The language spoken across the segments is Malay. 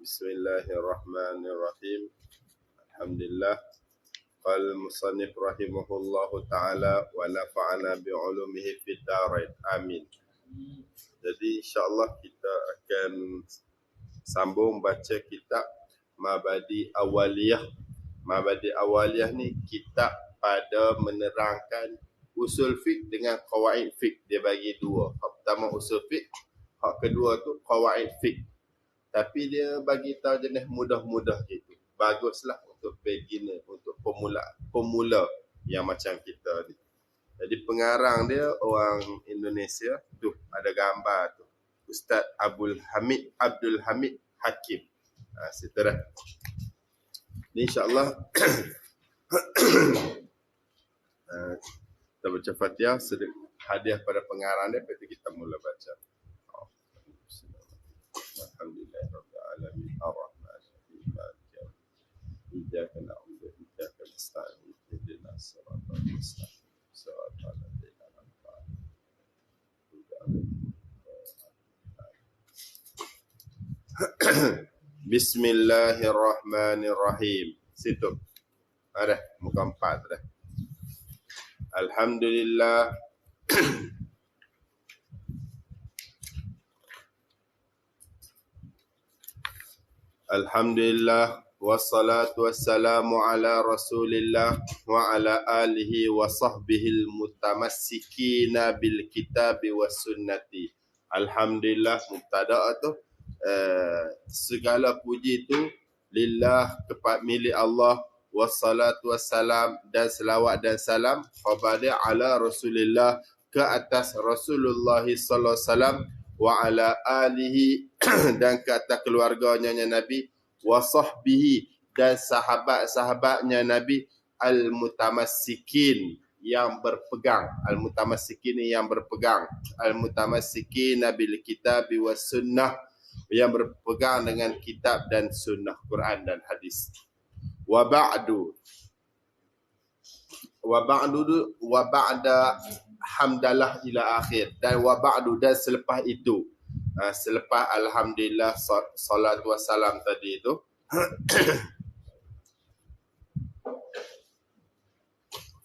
Bismillahirrahmanirrahim. Alhamdulillah. Qala al-musannif rahimahullahu ta'ala wa nafa'ana bi'ulumihi fid darain. Amin. Jadi insyaAllah kita akan sambung baca kitab Mabadi Awaliyah. Mabadi Awaliyah ni kitab pada menerangkan usul fiqh dengan qawaid fiqh. Dia bagi dua. Hak pertama usul fiqh, hak kedua tu qawaid fiqh. Tapi dia bagi tahu jenis mudah-mudah gitu. Baguslah untuk beginner, untuk pemula yang macam kita ni. Jadi pengarang dia orang Indonesia. Tu ada gambar tu. Ustaz Abdul Hamid Hakim. Situ dah. Ni insya-Allah kita baca Fatihah, hadiah pada pengarang dia, lepas kita mula baca. Alhamdulillahirabbil alamin arrahmanirrahim maliki yaumiddin iyyaka na'budu wa iyyaka nasta'in ihdinas siratal mustaqim siratal ladzina an'amta 'alaihim. Bismillahirrahmanirrahim. Situ. Ada muka 4 dah. Alhamdulillah. Alhamdulillah wassalatu wassalamu ala Rasulillah wa ala alihi wa sahbihil mutamassikina bil kitabi was sunnati. Alhamdulillah mubtada' tu segala puji tu lillah, milik Allah, wassalatu wassalam dan selawat dan salam kepada ala Rasulillah, ke atas Rasulullah sallallahu alaihi wasallam, wa ala alihi dan ke atas keluarganya Nabi, wa sahbihi dan sahabat-sahabatnya Nabi, al-mutamassikin yang berpegang, al-mutamassikina yang berpegang, al-mutamassikina bil kitabi was sunnah yang berpegang dengan kitab dan sunnah, Quran dan hadis. Wa ba'da hamdalah ila akhir, dan wa ba'du dan selepas itu, selepas alhamdulillah salatu wassalam tadi itu,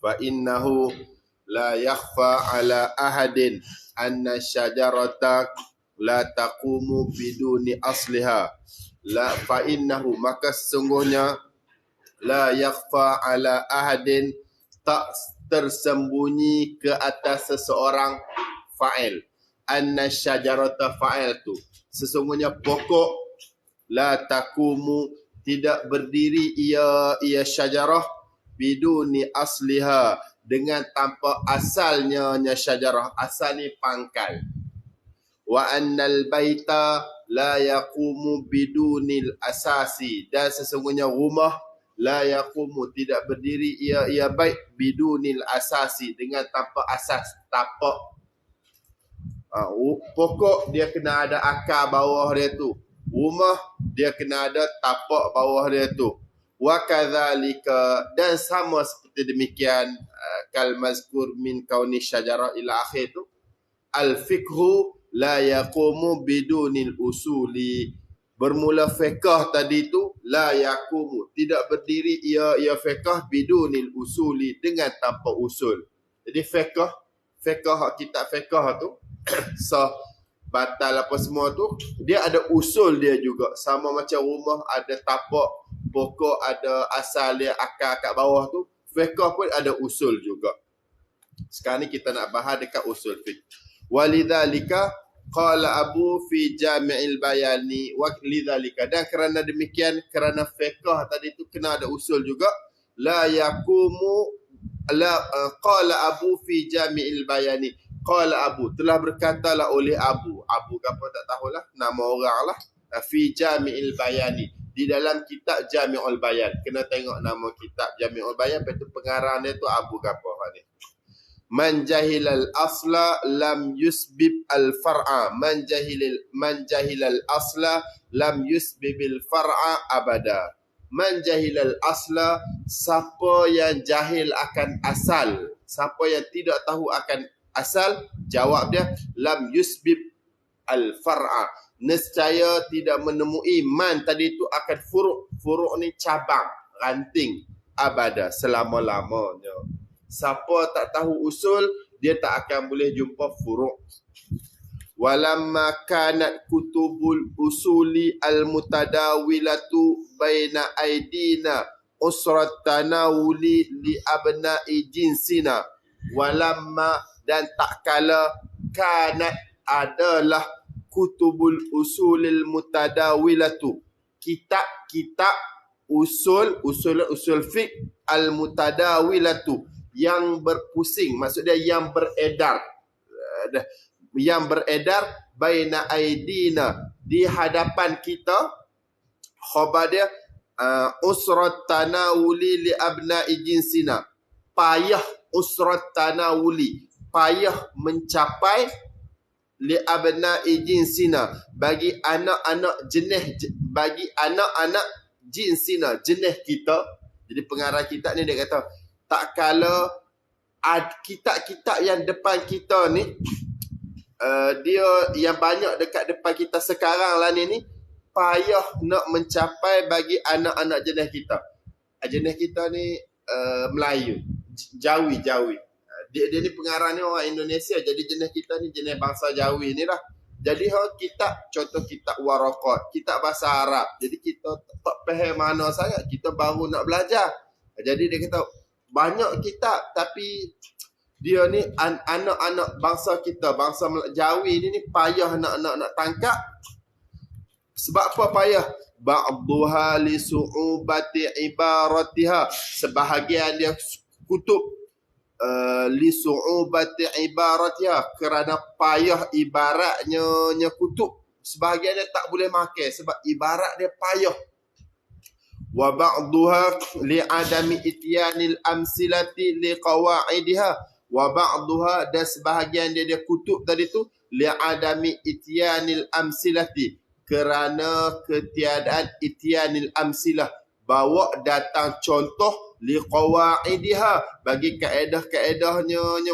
fa innahu la yakhfa ala ahadin anna syajarata la taqumu biduni asliha. La fa innahu, maka sesungguhnya, la yakhfa ala ahadin, tak tersembunyi ke atas seseorang, fa'il. Anna syajarata, fa'il tu, sesungguhnya pokok, la taqumu, tidak berdiri ia syajarah, biduni asliha, dengan tanpa asalnya syajarah. Asal ni pangkal. Wa annal baita la yaqumu bidunil asasi, dan sesungguhnya rumah, la yaqumu, tidak berdiri ia bait, bidunil asasi, dengan tanpa asas, tapak. Pokok dia kena ada akar bawah dia tu. Rumah dia kena ada tapak bawah dia tu. Wa kadzalika, dan sama seperti demikian, kal mazkur min kauni syajarah ila akhir tu, al fiqhu la yaqumu bidunil usuli. Bermula fiqh tadi tu, la yaqumu, tidak berdiri ia fiqh, bidunil usuli, dengan tanpa usul. Jadi fiqh kitab fiqh tu sah, batal apa semua tu, dia ada usul dia juga. Sama macam rumah ada tapak, pokok ada asal dia, akar kat bawah tu, fiqh pun ada usul juga. Sekarang ni kita nak bahas dekat usul fiqh. Walidzalika qala Abu fi Jami'il Bayani, wa lidzalika, dan kerana demikian, kerana fiqh tadi tu kena ada usul juga, la yaqumu, la qala Abu fi Jami'il Bayani, qala Abu, telah berkatalah oleh Abu apa tak tahulah, nama orang lah, fi Jami'il Bayani, di dalam kitab Jami'ul Bayan. Kena tengok nama kitab Jami'ul Bayan, lepas tu pengarang dia tu Abu apa ni. Man jahilal asla lam yusbib al far'a, man jahilal asla lam yusbibil far'a abada. Man jahilal asla, siapa yang jahil akan asal, siapa yang tidak tahu akan asal, jawab dia lam yusbib al far'a, nescaya tidak menemui man tadi itu akan furuk ni cabang, ranting, abada, selama-lamanya. Siapa tak tahu usul, dia tak akan boleh jumpa furuk. Walamma kanat kutubul usuli al-mutadawilatu baina aidina usrat tanawuli li abna'i jinsina. Walamma, dan tak kala, kanat, adalah, kutubul usulil mutadawilatu, kitab-kitab usul fiqh al-mutadawilatu, yang berpusing, maksudnya yang beredar, baina aidina, di hadapan kita, khabar dia usrat tanawuli li abna'i jinsina, payah usrat tanawuli, payah mencapai li abna'i jinsina, bagi anak-anak jinsina, jenis kita. Jadi pengarang kitab ni dia kata, tak kala kitab-kitab yang depan kita ni, dia yang banyak dekat depan kita sekarang lah ni payah nak mencapai bagi anak-anak jenis kita. Jenis kita ni Melayu, Jawi. Dia ni pengarang ni orang Indonesia, jadi jenis kita ni jenis bangsa Jawi ni lah. Jadi kitab, contoh kitab Waraqat, kitab bahasa Arab. Jadi kita tak faham mana sangat, kita baru nak belajar. Jadi dia kata banyak kitab, tapi dia ni anak-anak bangsa kita, bangsa Jawi ni payah nak tangkap. Sebab apa payah? Ba'duha li su'ubati ibaratiha, sebahagian dia kutub li su'ubati ibaratiha, kerana payah ibaratnya kutub. Sebahagian dia tak boleh makan sebab ibarat dia payah. Wa ba'duha li adami ityanil amsilati li qawaidiha, wa ba'duha, dan sebahagian dia kutub tadi tu li adami ityanil amsilati, kerana ketiadaan ityanil amsilah, bawa datang contoh, li qawaidiha, bagi kaedah-kaedahnya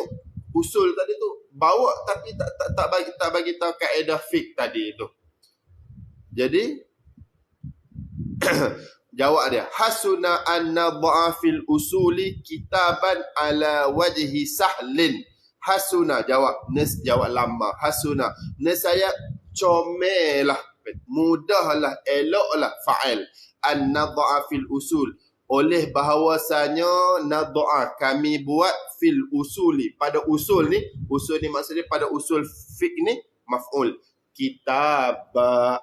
usul tadi tu, bawa tapi tak bagi tahu kaedah fiqh tadi tu. Jadi jawab dia, hasuna an nadha'a fil usuli kitaban ala wajhi sahlin. Hasuna, jawab lama. Hasuna, nesaya comelah, mudahlah, eloklah, fa'al. An nadha'a fil usul, oleh bahawasanya nadha'a, kami buat, fil usuli, pada usul ni maksudnya pada usul fiqh ni, maf'ul. Kitab,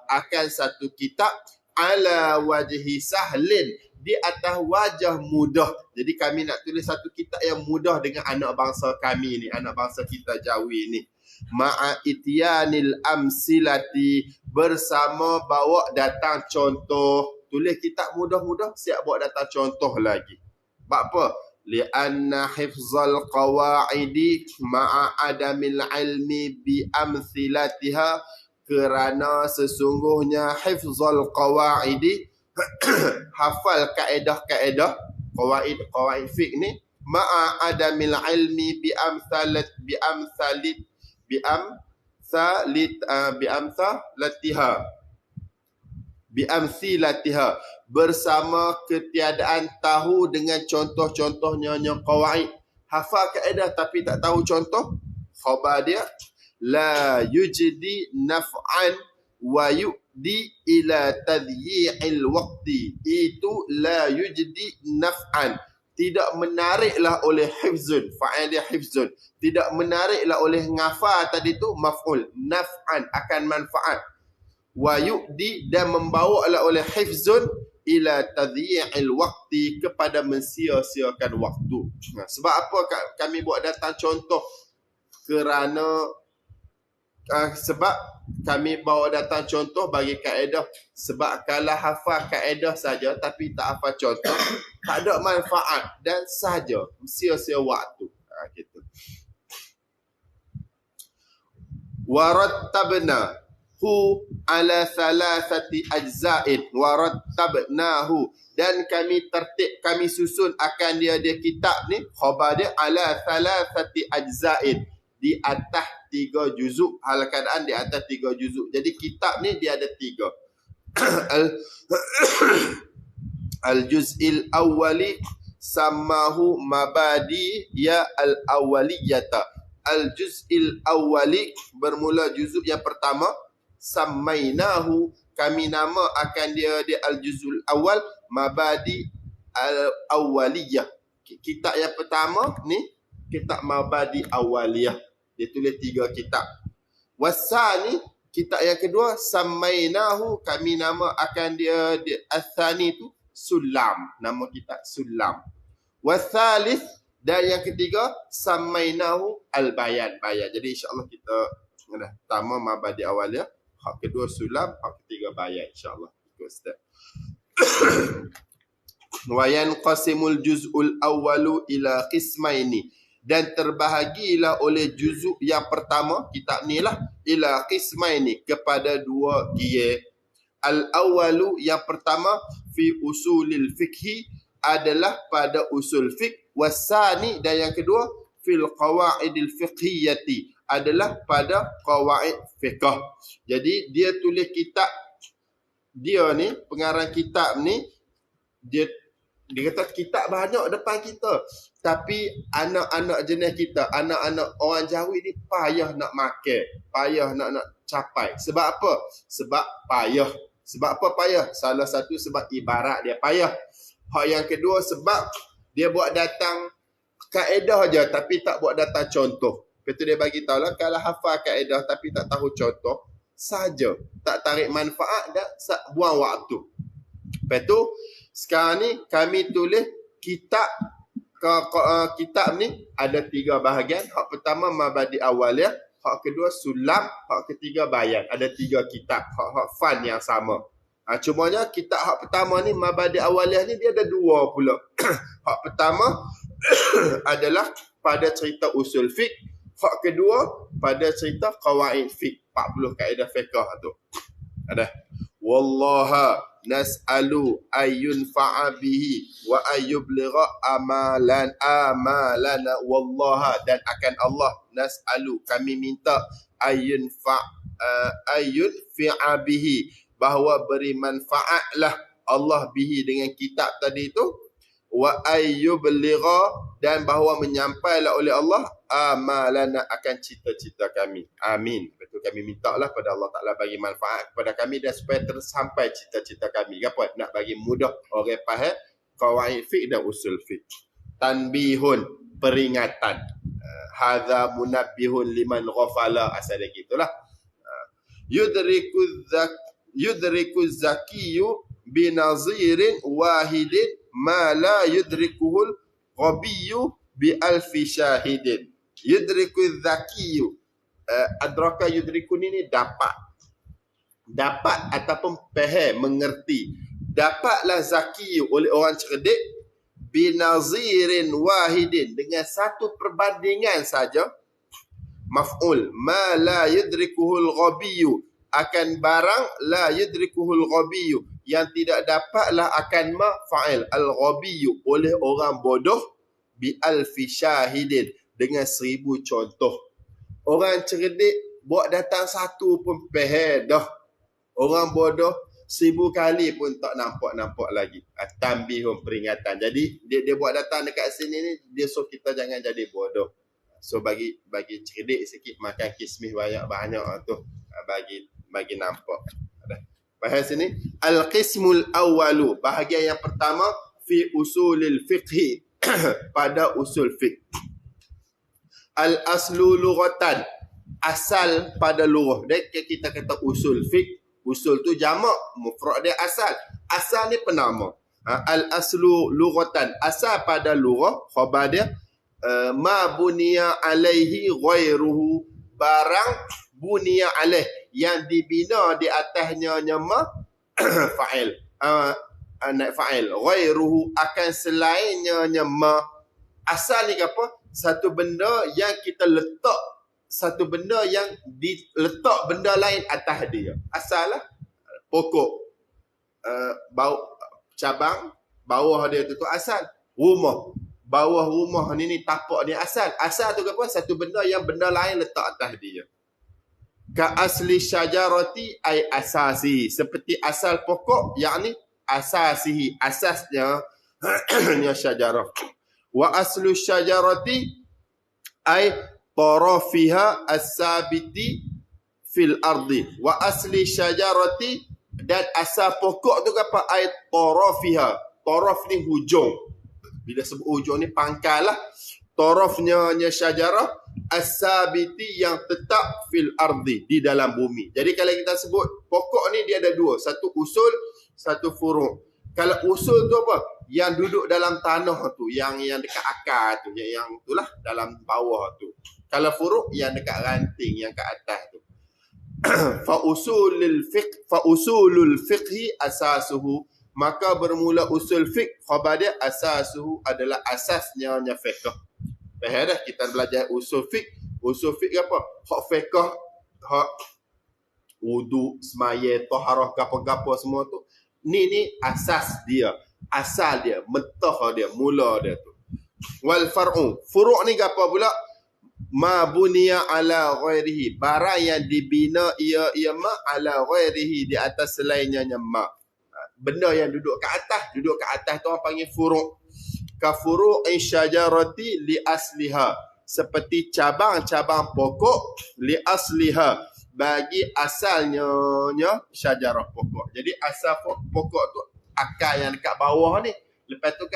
akan satu kitab, ala wajhi sahlin, di atas wajah mudah. Jadi kami nak tulis satu kitab yang mudah dengan anak bangsa kami ni, anak bangsa kita Jawi ni. Ma'a ityanil amsilati, bersama bawa datang contoh. Tulis kitab mudah-mudah, siap bawa datang contoh lagi. Sebab apa? Li'anna hifzal qawaidi ma'a adamil ilmi bi amsilatiha, kerana sesungguhnya hifzul qawaidi, hafal kaedah-kaedah qawaid fiqh ni, ma'a adamil ilmi bi amsilatiha, bersama ketiadaan tahu dengan contoh-contohnya qawaid. Hafal kaedah tapi tak tahu contoh, khabar dia la yujdi naf'an wa yu'di ila tadyi'il waqti. Itu la yujdi naf'an, tidak menariklah oleh hifzun, fa'al dia hifzun, tidak menariklah oleh ngafal tadi tu, maf'ul, naf'an, akan manfaat. Wa yu'di, dan membawalah oleh hifzun, ila tadyi'il waqti, kepada mensia-siakan waktu. Sebab apa kami buat datang contoh? Kerana sebab kami bawa datang contoh bagi kaedah. Sebab kalau hafal kaedah saja tapi tak hafal contoh, tak ada manfaat dan saja sia-sia waktu. Gitu. Warattabna hu ala thalathati ajza'in, warattabnahu, dan kami tertib, kami susun akan dia kitab ni, khabar dia ala thalathati ajza'in, di atas 3 juzuk. Hal keadaan di atas 3 juzuk. Jadi kitab ni dia ada 3. Al-juz'il awwali samahu mabadi ya al-awwaliyata. Al-juz'il awwali bermula juzuk yang pertama, samainahu, kami nama akan dia al-juz'ul awal mabadi al-awwaliyah. Kitab yang pertama ni kitab mabadi awaliyah. Dia tulis 3 kitab. Wasani, kitab yang kedua, samainahu, kami nama akan dia al-thani tu Sulam, nama kitab Sulam. Wasalis, dan yang ketiga samainahu al-bayan, bayan. Jadi insya-Allah kita pertama mabadi awaliyah, hak kedua Sulam, hak ketiga bayan, insya-Allah ikut step. Wa yanqasimul juz'ul awwalu ila qismaini, dan terbahagilah oleh juzuk yang pertama kitab ni lah ila qismaini, kepada 2 gira. Al-awwalu, yang pertama, fi usulil fiqhi, adalah pada usul fiqh. Wasani, dan yang kedua, fil qawaidil fiqhiyati, adalah pada qawaid fiqh. Jadi dia tulis kitab dia ni, pengarang kitab ni, dia kata kitab banyak depan kita, tapi anak-anak jenis kita, anak-anak orang Jawi ni payah nak makan, payah nak capai. Sebab apa? Sebab payah. Sebab apa payah? Salah satu sebab ibarat dia payah. Hak yang kedua sebab dia buat datang kaedah je tapi tak buat datang contoh. Lepas tu dia bagi tahu lah, kalau hafal kaedah tapi tak tahu contoh saja, tak tarik manfaat, dah buang waktu. Lepas tu sekarang ni kami tulis kitab ni ada 3 bahagian. Hak pertama mabadi awaliyah, hak kedua Sulam, hak ketiga bayan. Ada 3 kitab, hak fan yang sama. Cumanya kitab hak pertama ni mabadi awaliyah ni dia ada 2 pula. Hak pertama adalah pada cerita usul fiqh, hak kedua pada cerita qawaid fiqh, 40 kaedah fiqh tu. Ada wallaha nas'alu ayyunfa'a bihi wa ayyubligha amalana wallaha, dan akan Allah, nas'alu, kami minta, ayyunfa'a bihi, bahawa beri manfaatlah Allah bihi, dengan kitab tadi tu, wa ayyubligha, dan bahawa menyampailah oleh Allah amalana, akan cita-cita kami. Amin. Betul, kami minta lah pada Allah Ta'ala bagi manfaat kepada kami dan supaya tersampai cita-cita kami. Apa? Nak bagi mudah orang faham qawaid fiqh dan usul fiqh. Tanbihun, peringatan. Hadza munabbihun liman ghafala, asal dia gitulah. Yudriku zakiyu binazirin wahidin ma la yudrikuhul ghabiyyu bi alfi syahidin. Yudriku zakiyu, adraka yudriku ni dapat ataupun faham, mengerti. Dapatlah zakiyu oleh orang cerdik binazirin wahidin, dengan satu perbandingan saja. Maf'ul, ma la yudrikuhul ghabiyyu, akan barang la yudrikuhul ghabiyyu, yang tidak dapatlah akan ma fa'il al-ghabiyyu, oleh orang bodoh, bi alfi syahidin, dengan 1000 contoh. Orang cerdik buat datang satu pun faham dah. Orang bodoh 1000 kali pun tak nampak lagi. Tambihun, peringatan. Jadi dia buat datang dekat sini ni, dia suruh kita jangan jadi bodoh. So bagi cerdik sikit, makan kismis banyak-banyak tu, bagi nampak. Bahas sini al-qismul awwalu, bahagian yang pertama, fi usulil fiqhi, pada usul fiqh. Al-aslu lughatan, asal pada lughah. Dan kita kata usul fiqh, usul tu jamak, mufrad dia asal. Asal ni penama. Al-aslu lughatan, asal pada lughah, khabar dia ma buniya alaihi ghairuhu, barang buniya alaih, yang dibina di atasnya nyama fa'il, anak fa'il, ghairuhu, akan selainnya nyama. Asal ni apa? Satu benda yang kita letak, satu benda yang diletak benda lain atas dia. Asal lah. Pokok, cabang, bawah dia tu asal. Rumah, bawah rumah ni tapak ni asal. Asal tu apa? Satu benda yang benda lain letak atas dia. Ka asli syajarati ay asasi. Seperti asal pokok, yakni asasihi, asasnya nya syajarah. Wa aslu syajarati ay tarafiha as-sabiti fil ardi. Wa asli syajarati, dan asal pokok tu apa? Ay tarafiha. Taraf ni hujung. Bila sebut hujung ni pangkal lah. Tarafnya syajarah as-sabiti, yang tetap fil ardi, di dalam bumi. Jadi kalau kita sebut pokok ni dia ada dua, satu usul, satu furu'. Kalau usul tu apa? Yang duduk dalam tanah tu, yang dekat akar tu, yang itulah dalam bawah tu. Kalau furu' yang dekat ranting, yang kat atas tu. Fa usulul fiqhi asasuhu, maka bermula usul fiqh, khabar dia asasuhu, adalah asasnya fiqh. Faham dah? Kita belajar usul fiqh. Usul fiqh apa? Hak fiqh, hak wudu, semaya, taharah, gapo-gapo semua tu. Ni asas dia. Asal dia, mentah dia, mula dia tu. Wal far'u. Furu' ni apa pula? Ma buniya ala ghairihi. Barang yang dibina ia ma ala ghairihi, di atas selainnya ma. Benda yang duduk kat atas tu orang panggil furu'. Ka furu'i syajarati li asliha. Seperti cabang-cabang pokok li asliha, bagi asalnya syajarah pokok. Jadi asal pokok tu akar yang dekat bawah ni. Lepas tu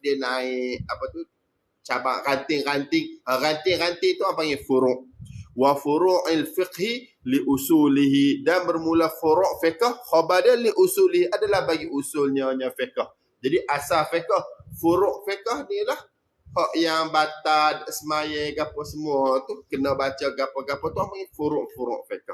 dia naik apa tu, cabang, ranting-ranting. Ranting-ranting tu apa panggil furu'. Wa furu'il fiqhi li usulihi, dan bermula furu' fiqh, khabar dia li usulihi, adalah bagi usulnya fiqh. Jadi asal fiqh, furu' fiqh ni lah hak yang batal, semaya, gapo semua tu kena baca gapo-gapo tu panggil furu' fiqh.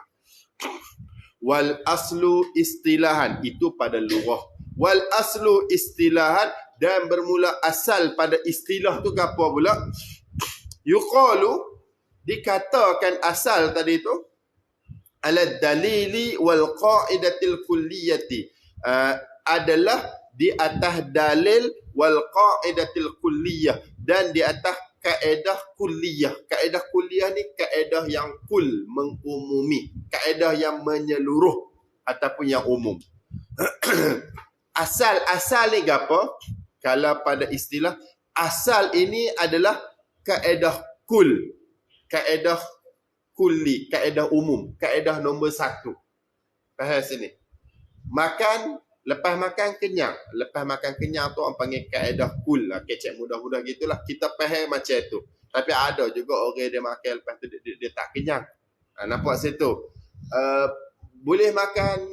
Wal aslu istilahan, itu pada lughah. Wal aslu istilahan, dan bermula asal pada istilah tu gapo pula? Yuqalu, dikatakan asal tadi tu, ala dalili wal qaidatil kulliyati, adalah di atas dalil wal qaidatil kulliyah, dan di atas kaedah kulliyah. Kaedah kulliyah ni kaedah yang kul, mengumumi, kaedah yang menyeluruh ataupun yang umum. Asal ni apa? Kalau pada istilah asal ini adalah kaedah kul, kaedah kulli, kaedah umum, kaedah nombor satu. Faham sini? Lepas makan kenyang. Lepas makan kenyang tu orang panggil kaedah kul lah. Kecek mudah-mudah gitulah. Kita faham macam tu. Tapi ada juga orang dia makan lepas tu dia tak kenyang. Nampak situ? Boleh makan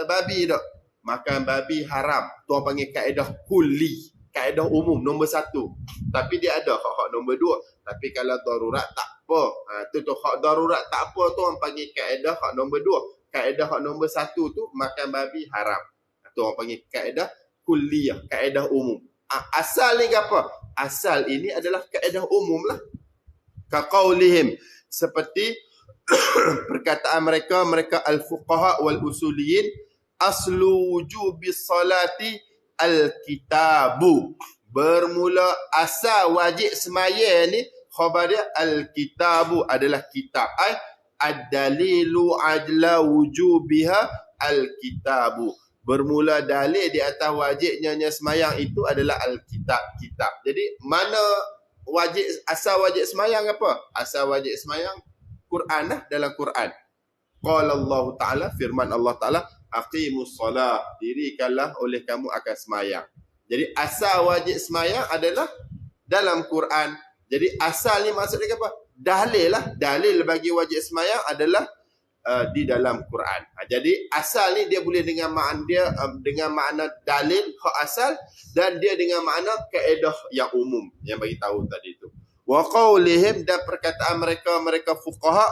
babi tak? Makan babi haram. Tu orang panggil kaedah kulli. Kaedah umum nombor satu. Tapi dia ada hak nombor dua. Tapi kalau darurat tak apa. Tu hak darurat tak apa tu orang panggil kaedah hak nombor dua. Kaedah hak nombor satu tu makan babi haram. Tu orang panggil kaedah kulliyah, kaedah umum. Asal ni apa? Asal ini adalah kaedah umum lah. Ka qaulihim, seperti perkataan mereka al-fuqaha wal usuliyin, aslu wujubi salati al-kitabu. Bermula asal wajib semaya ni, khabar dia al-kitabu, adalah kitab. Ad-dalilu ajla wujubiha al-kitabu. Bermula dalil di atas wajibnya semayang itu adalah al-kitab, kitab. Jadi mana wajib, asal wajib semayang apa? Asal wajib semayang Quran lah, dalam Quran. Qala Allah Ta'ala, firman Allah Ta'ala, aqimus salah, dirikanlah oleh kamu akan semayang. Jadi asal wajib semayang adalah dalam Quran. Jadi asal ni maksudnya apa? Dalil lah. Dalil bagi wajib semayang adalah di dalam Quran. Jadi asal ni dia boleh dengan makna dia, dengan makna dalil, hak asal, dan dia dengan makna kaedah yang umum yang bagi tahu tadi tu. Wa qaulihim, dan perkataan mereka fuqaha,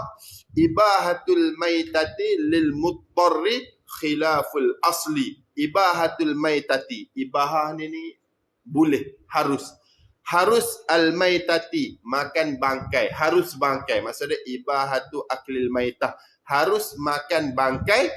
ibahatul maitati lil muttarri khilaful asli. Ibahatul maitati, ibahah ni boleh, harus al-maitati, makan bangkai, harus bangkai. Maksudnya ibahatu aklil maitah, harus makan bangkai,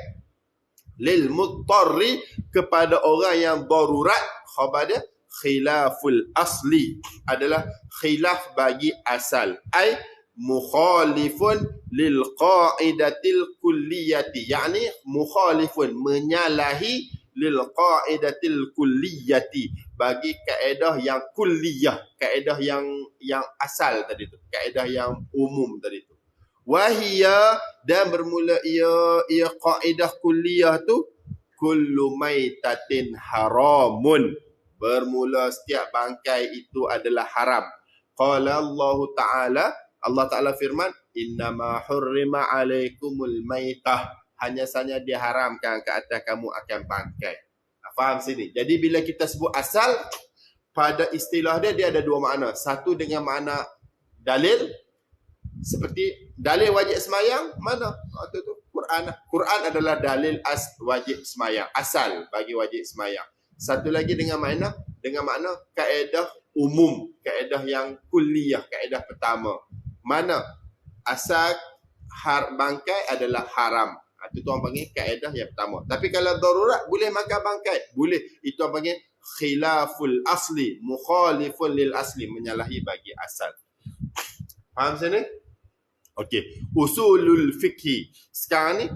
lil muttarri, kepada orang yang darurat, khabar dia khilaful asli, adalah khilaf bagi asal. Ai mukhalifun lil qaidatil kulliyati, yakni mukhalifun, menyalahi lil qaidatil kulliyati, bagi kaedah yang kulliyah, kaedah yang asal tadi tu, kaedah yang umum tadi tu. Wahia, dan bermula ia kaedah kulliyah tu, kullu maitatin haramun, bermula setiap bangkai itu adalah haram. Qala Allah Ta'ala, Allah Ta'ala firman, innama hurrima alaikumul maitah, hanya saja diharamkan ke atas kamu akan bangkai. Faham sini? Jadi bila kita sebut asal, pada istilah dia ada dua makna. Satu dengan makna dalil, seperti dalil wajib semayang, mana? Itu Quran adalah dalil wajib semayang, asal bagi wajib semayang. Satu lagi dengan makna kaedah umum, kaedah yang kulliyah, kaedah pertama. Mana asal bangkai adalah haram. Itu orang panggil kaedah yang pertama. Tapi kalau darurat boleh makan bangkai, boleh. Itu orang panggil khilaful asli, mukhalifun lil asli, menyalahi bagi asal. Faham sini? Okey, usulul fikhi. Sekarang ni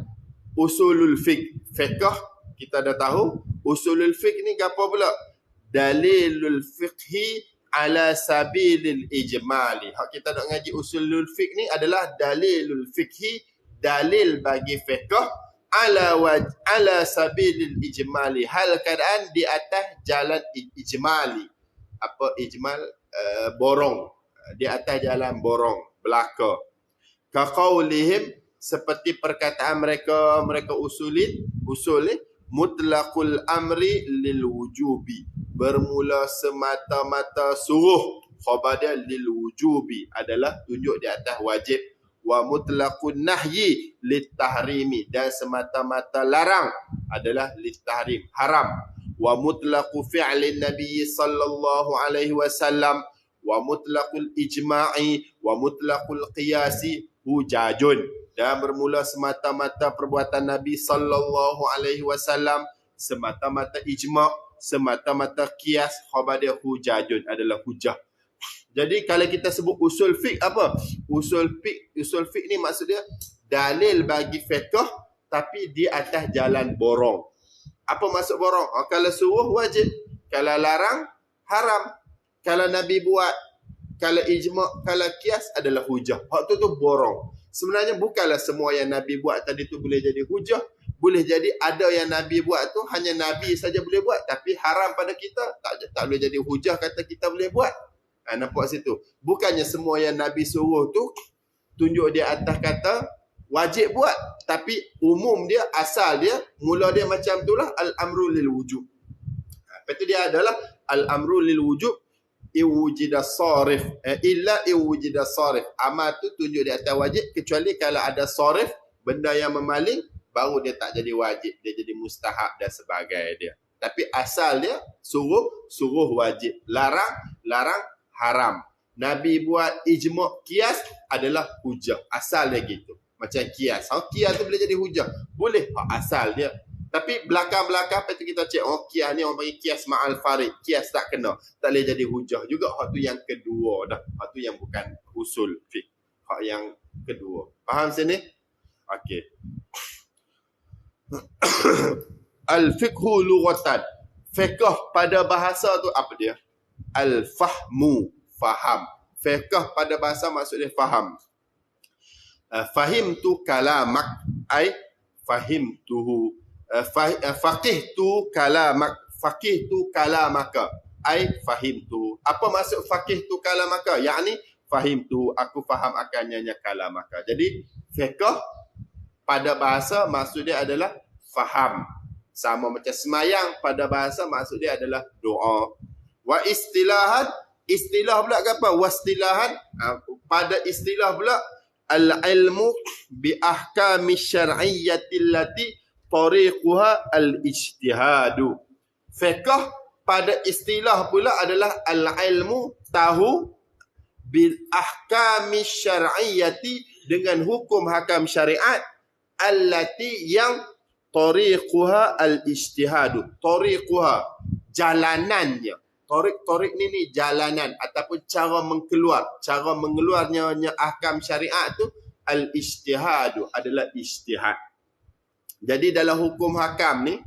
usulul fiqh, kita dah tahu. Usulul fiqh ni apa pula? Dalilul fiqhi ala sabilil ijmali. Hak kita nak ngaji usulul fiqh ni adalah dalilul fiqhi, dalil bagi fiqh ala sabilil ijmali, hal keadaan di atas jalan ijmali. Apa ijmal? Borong. Di atas jalan borong, belaka. Kaqaulihim, seperti perkataan mereka usul mutlaqul amri lil wujubi, bermula semata-mata suruh, khabar dia lil wujubi, adalah tunjuk di atas wajib. Wa mutlaqun nahyi lit tahrimi, dan semata-mata larang adalah lit tahrim, haram. Wa mutlaqu fi'lin nabiy sallallahu alaihi wasallam wa mutlaqul ijma'i wa mutlaqul qiyasi hujajun, dan bermula semata-mata perbuatan Nabi sallallahu alaihi wasallam, semata-mata ijma', semata-mata qiyas, khabar dia hujajun, adalah hujah. Jadi kalau kita sebut usul fiqh apa? Usul fiqh ni maksud dia dalil bagi fiqh tapi di atas jalan borong. Apa maksud borong? Kalau suruh wajib, kalau larang haram. Kalau Nabi buat, kalau ijma', kalau qiyas adalah hujah. Hak tu borong. Sebenarnya bukanlah semua yang Nabi buat tadi tu boleh jadi hujah. Boleh jadi ada yang Nabi buat tu hanya Nabi saja boleh buat, tapi haram pada kita, tak boleh jadi hujah kata kita boleh buat. Nampak situ? Bukannya semua yang Nabi suruh tu tunjuk dia atas kata wajib buat, tapi umum dia, asal dia, mula dia macam itulah al-amru lil wujub. Lepas tu dia adalah al-amru lil wujub iwujida sarif, illa iwujida sarif. Amal tu tunjuk di atas wajib kecuali kalau ada sarif, benda yang memaling, baru dia tak jadi wajib, dia jadi mustahab dan sebagainya dia. Tapi asal dia suruh wajib, larang haram. Nabi buat ijma' qiyas adalah hujah, asal dia gitu. Macam qiyas, qiyas tu boleh jadi hujah, boleh, asal dia. Tapi belakang-belakang lepas tu kita cek, qiyas ni orang panggil qiyas ma'al farid, qiyas tak kena, tak boleh jadi hujah juga. Hak tu yang kedua dah, hak tu yang bukan usul fiqh, hak yang kedua. Faham sini? Okey. Al-fiqhu lughatan, fiqh pada bahasa tu apa dia? Al-fahmu, faham. Fiqh pada bahasa maksud dia faham. Fahim tu kalamak, ai fahim tuhu. Faqih tu kalamak, faqih tu kalamaka, ai fahim tu. Apa maksud faqih tu kalamaka? Yakni fahim tu, aku faham akannya kalamaka. Jadi fiqh pada bahasa maksud dia adalah faham. Sama macam semayang pada bahasa maksud dia adalah doa. Wa istilahan, istilah pula apa? Wastilahan, pada istilah pula al-ilmu bi ahkami syar'iyyati allati tariquha al-ijtihadu. Fiqh pada istilah pula adalah al-ilmu, tahu, bil ahkami syar'iyyati, dengan hukum hakam syariat, allati yang tariquha al-ijtihadu. Tariquha, jalanannya. Torik ni jalanan ataupun cara mengeluarnya ahkam syariat tu al-ijtihadu adalah ijtihad. Jadi dalam hukum hakam ni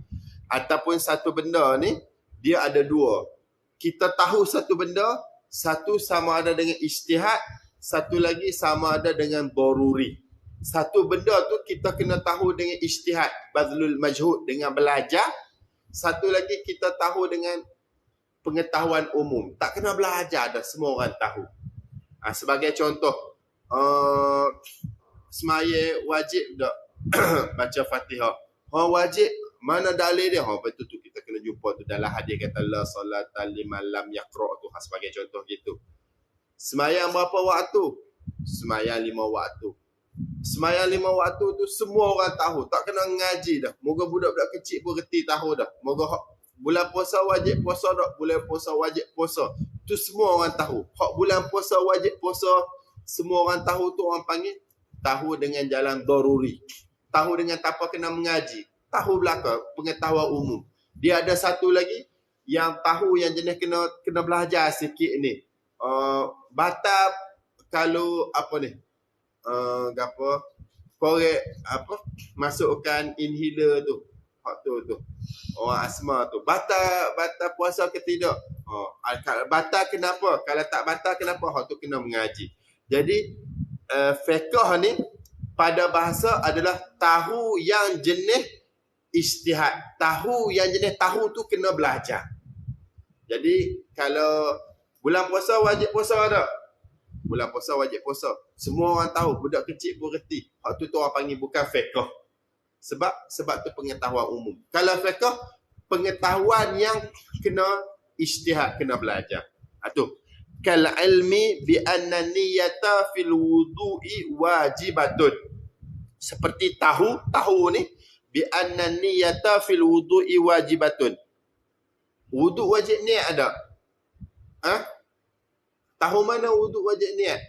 ataupun satu benda ni dia ada dua. Kita tahu satu benda, satu sama ada dengan ijtihad, satu lagi sama ada dengan daruri. Satu benda tu kita kena tahu dengan ijtihad, bazlul majhud, dengan belajar. Satu lagi kita tahu dengan pengetahuan umum. Tak kena belajar dah, semua orang tahu. Sebagai contoh, semaya wajib tak baca Fatihah? Wajib, mana dalil dia? Betul tu, kita kena jumpa tu dalam hadis kata la salata liman lam yaqra tu, sebagai contoh gitu. Semayang berapa waktu? Semayang 5 waktu. Semayang 5 waktu tu semua orang tahu, tak kena ngaji dah. Moga budak-budak kecil pun reti tahu dah. Moga bulan puasa wajib puasa tak? Bulan puasa wajib puasa. Tu semua orang tahu. Hak bulan puasa wajib puasa, semua orang tahu tu orang panggil tahu dengan jalan daruri. Tahu dengan tanpa kena mengaji. Tahu belaka, pengetahuan umum. Dia ada satu lagi yang tahu yang jenis kena belajar sikit ni. Batal kalau apa ni? Korek masukkan inhaler tu. Hak tu. Orang asma tu. Batal puasa ke tidak? Batal kenapa? Kalau tak batal kenapa? Hak tu kena mengaji. Jadi fiqh ni pada bahasa adalah tahu yang jenis ijtihad. Tahu yang jenis tahu tu kena belajar. Jadi kalau bulan puasa wajib puasa tak? Bulan puasa wajib puasa. Semua orang tahu, budak kecil pun reti. Hak tu orang panggil bukan fiqh. Sebab tu pengetahuan umum. Kalau fiqh, pengetahuan yang kena ijtihad, kena belajar. Tu. Kal ilmi bi anna niyyata fil wudu'i wajibatun. Seperti tahu ni bi anna niyyata fil wudu'i wajibatun. Wudu wajib niat ada? Tahu mana wudu wajib niat?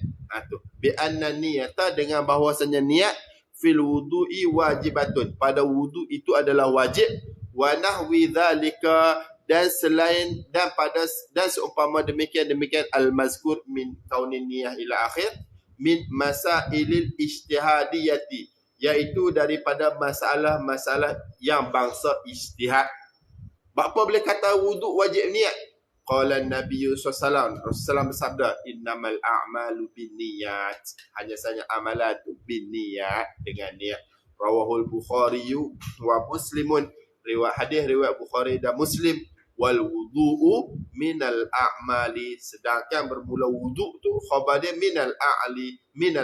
Tu. Bi anna niyyata, dengan bahawasanya niat fil wudu'i wajibatun. Pada wudu itu adalah wajib. Wa nahwi dzalika, dan selain dan seumpama demikian al-mazkur min kaunin niyah ila akhir min masailil ijtihadiyati, iaitu daripada masalah-masalah yang bangsa ijtihad. Apa boleh kata wuduk wajib niat? Qala Nabi SAW, Rasulullah bersabda, innamal a'malu binniyat, hanya saja amalan itu binniyat, dengan niat. Rawahul Bukhari wa Muslimun, riwayat Bukhari dan Muslim. Wal wudu'u minal a'mali, sedangkan bermula wuduk tu khabar dia minal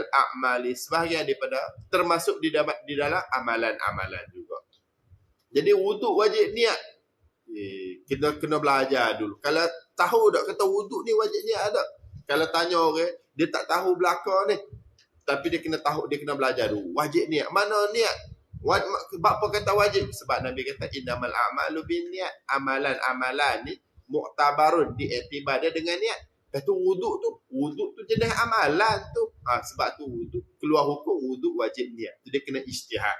a'mali, sebahagian daripada, termasuk di dalam amalan-amalan juga. Jadi wuduk wajib niat. Kita kena belajar dulu. Kalau tahu tak kata wuduk ni wajib niat tak? Kalau tanya orang, dia tak tahu belakang ni, tapi dia kena tahu, dia kena belajar dulu. Wajib niat. Mana niat? Apa kata wajib? Sebab Nabi kata innamal a'malu binniyat. Amalan-amalan ni muktabarun, diiktibar dia dengan niat. Lepas tu wuduk tu jenis amalan tu. Sebab tu wuduk keluar hukum wuduk wajib niat. Tu dia kena ijtihad.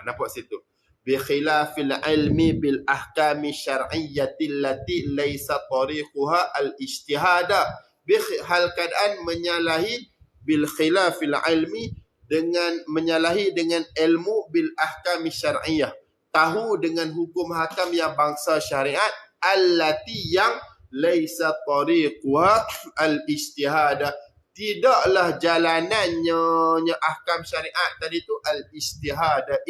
Nampak situ. Bi khilafil ilmi bil ahkami syar'iyyati allati laysa tariquha al ijtihada. Bi hal keadaan menyalahi bil khilafil ilmi, dengan menyalahi dengan ilmu bil ahkami syar'iyyah, tahu dengan hukum hakam yang bangsa syariat, allati yang laisa tariquha al ijtihada, tidaklah jalanannya ahkam syariat tadi tu al ijtihada,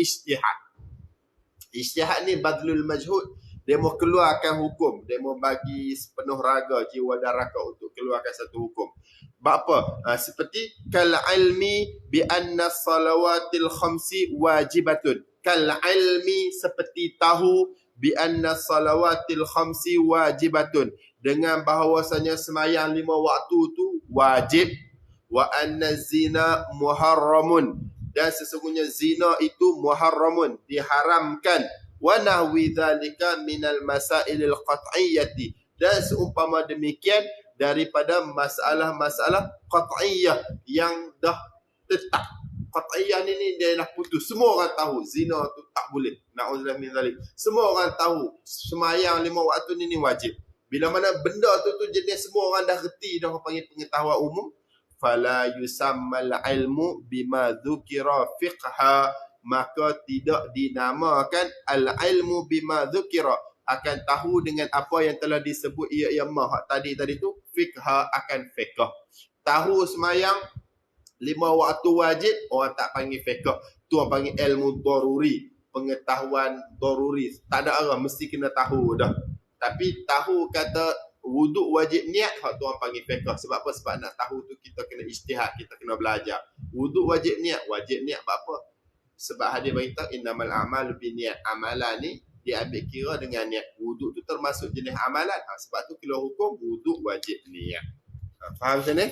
ijtihad ni badlul majhud, dia mau keluarkan hukum, dia mau bagi sepenuh raga, jiwa dan raga untuk keluarkan satu hukum. Apa? Seperti kal ilmi bi anna salawatil khamsi wajibatun. Kal ilmi, seperti tahu, bi anna salawatil khamsi wajibatun, dengan bahawasanya semayang 5 waktu tu wajib. Wa anna zina muharramun, dan sesungguhnya zina itu muharramun, diharamkan. Wa nahwi dzalika minal masailil qat'iyyati, dan seumpama demikian daripada masalah-masalah qat'iyyah yang dah tetap. Qat'iyyah ni dia dah putus. Semua orang tahu zina tu tak boleh. Na'udzubillah min zalik. Semua orang tahu semayang 5 waktu ni wajib. Bila mana benda tu jenis semua orang dah reti dah, orang panggil pengetahuan umum. Fala yusammal ilmu bima dzukira fiqha, maka tidak dinamakan al-ilmu bima dzukira, akan tahu dengan apa yang telah disebut ia tadi tu fiqha, akan fiqh. Tahu semayang 5 waktu wajib, orang tak panggil fiqh. Tu orang panggil ilmu daruri, pengetahuan daruri. Tak ada orang mesti kena tahu dah. Tapi tahu kata wuduk wajib niat, hak tu orang panggil fiqh. Sebab apa? Sebab nak tahu tu kita kena ijtihad, kita kena belajar. Wuduk wajib niat apa? Sebab hadis beritahu innamal a'malu binniyat. Amalan ni diambil kira dengan niat. Wuduk tu termasuk jenis amalan. Sebab tu keluar hukum wuduk wajib niat. Faham macam ni?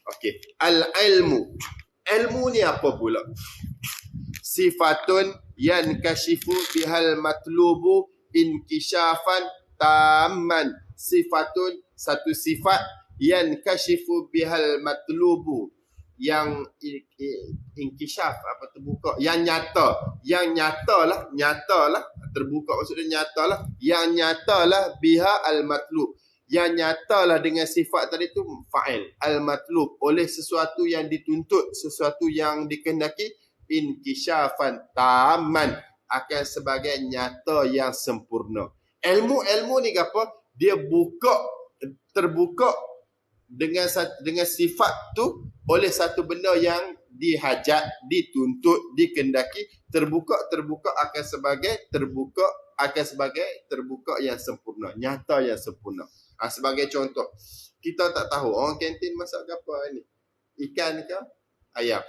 Okey. Al-ilmu. Ilmu ni apa pula? Sifatun yankashifu bihal matlubu inkishafan tamman. Sifatun, satu sifat, yankashifu bihal matlubu, yang inkishaf, apa, terbuka, yang nyatalah, terbuka maksudnya nyatalah, yang nyatalah biha al-matlub, yang nyatalah dengan sifat tadi tu fa'il, al-matlub, oleh sesuatu yang dituntut, sesuatu yang dikehendaki, inkishafan taman, akan sebagai nyata yang sempurna. Ilmu ni apa? Dia terbuka dengan sifat tu oleh satu benda yang dihajat, dituntut, dikehendaki, terbuka akan sebagai terbuka yang sempurna, nyata yang sempurna. Sebagai contoh, kita tak tahu orang kantin masak apa ni, ikan ke ayam.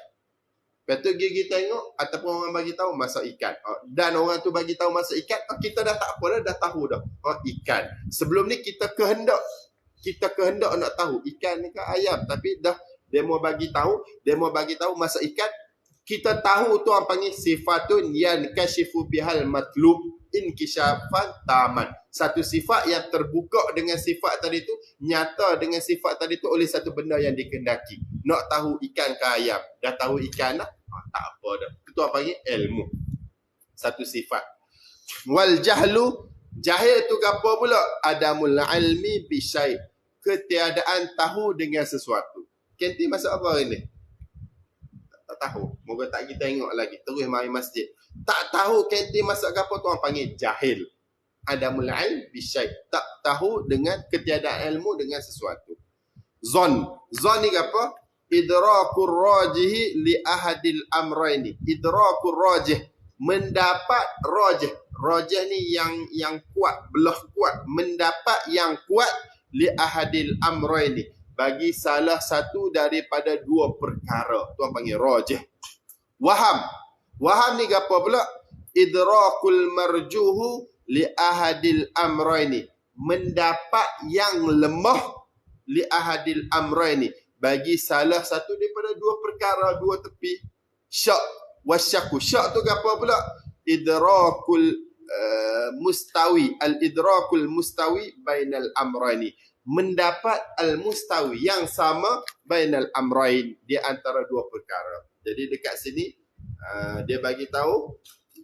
Lepas tu gigi tengok ataupun orang bagi tahu masak ikan. Dan orang tu bagi tahu masak ikan, kita dah tak apa dah tahu dah. Ikan. Sebelum ni kita kehendak nak tahu ikan ke ayam, tapi dah dia mau bagi tahu masak ikan, kita tahu tu orang panggil sifatun yan kashifu bihal matlub inkishafan taman. Satu sifat yang terbuka dengan sifat tadi tu, nyata dengan sifat tadi tu oleh satu benda yang dikehendaki. Nak tahu ikan ke ayam, dah tahu ikan dah, tak apa dah. Itu orang panggil ilmu. Satu sifat. Wal jahlu, jahil tu apa pula? Adamul ilmi bisyai, ketiadaan tahu dengan sesuatu. Kantin masak apa hari ni? Tak tahu. Moga tak kita tengok lagi. Terus mari masjid. Tak tahu kantin masak apa tu orang panggil jahil. Adamul ilm bisyai, tak tahu dengan ketiadaan ilmu dengan sesuatu. Zon ni apa? Idrakur rajihi li ahadil amraini. Idrakur rajih, mendapat rajih. Rajih ni yang kuat, belah kuat, mendapat yang kuat li ahadil amraini, bagi salah satu daripada dua perkara. Tu orang panggil rajih. Waham ni apa pula? Idrakul marjuhu li ahadil amraini, mendapat yang lemah li ahadil amraini, bagi salah satu daripada dua perkara, dua tepi. Syak wasyaku. Syak tu apa pula? Idrakul mustawi, al-idrakul mustawi bainal amraini, mendapat al-mustawi yang sama bainal amrain, di antara dua perkara. Jadi dekat sini dia bagi tahu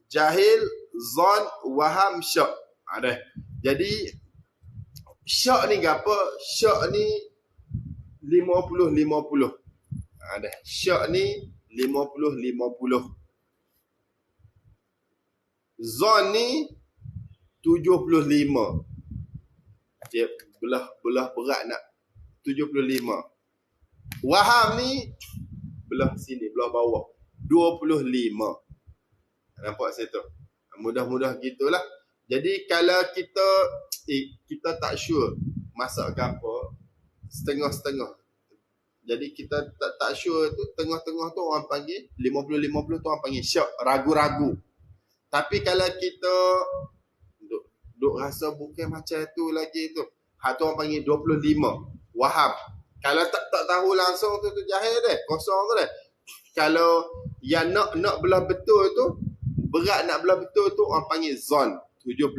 jahil, zon, waham, syak. Ada. Jadi syak ni apa? Syak ni 50-50. Ada. Syak ni 50-50. Zon ni 75. Dia belah berat nak 75. Waham ni belah sini, belah bawah 25. Nampak saya tu? Mudah-mudah gitulah. Jadi kalau kita tak sure masak apa, setengah-setengah. Jadi kita tak sure tu, tengah-tengah tu orang panggil 50-50 tu orang panggil syak, ragu-ragu. Tapi kalau kita duk rasa bukan macam tu lagi tu, hak tu orang panggil 25. Waham. Kalau tak tahu langsung tu jahil deh, kosong tu deh. Kalau yang nak belah betul tu, berat nak belah betul tu orang panggil zon, 75.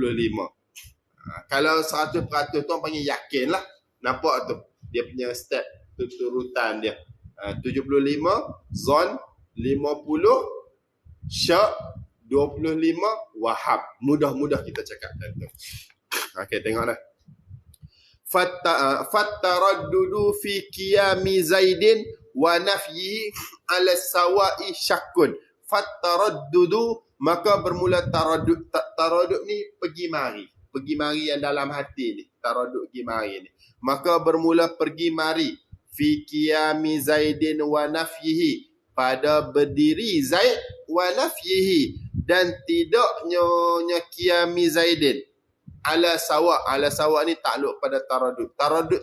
Kalau 100% tu orang panggil yakin lah. Nampak tu dia punya step, turutan dia. 75 zon, 50 syak, 25 wahab. Mudah-mudah kita cakap tu. Okey, tengok dah. Fattaraddudu fi qiyami Zaidin wa nafyihi ala sawa'i syakkun. Fattaraddudu, maka bermula taradud. Taradud ni pergi mari. Pergi mari yang dalam hati ni. Taradud pergi mari ni. Maka bermula pergi mari. Fi qiyami Zaidin wa nafyihi. Pada berdiri Zaid wa nafyihi. Dan tidaknya qiyami Zaidin. Ala sawa ni takluk pada taradud.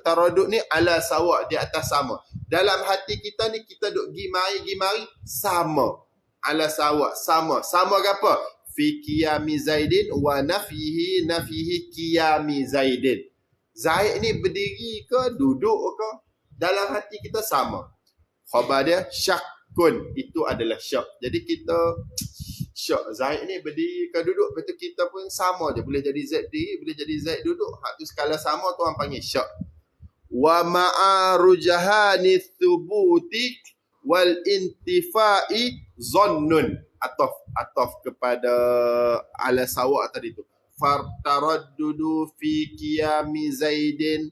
Taradud ni ala sawa, di atas sama. Dalam hati kita ni kita duk gi mari sama. Ala sawa, sama. Sama ke apa? Fi qiyami Zaidin wa nafyihi qiyami Zaidin. Zaid ni berdiri ke duduk ke? Dalam hati kita sama. Khabar dia syakkun, itu adalah syak. Jadi kita syak, Zaid ni berdiri ke duduk, betul kita pun sama je. Boleh jadi Zaid berdiri, boleh jadi Zaid duduk. Hak tu skala sama tu orang panggil syak. Wa ma'arujahani thubuti wal intifai zannun. Ataf kepada ala sawa tadi tu. Fartaraddudu fi qiyami Zaidin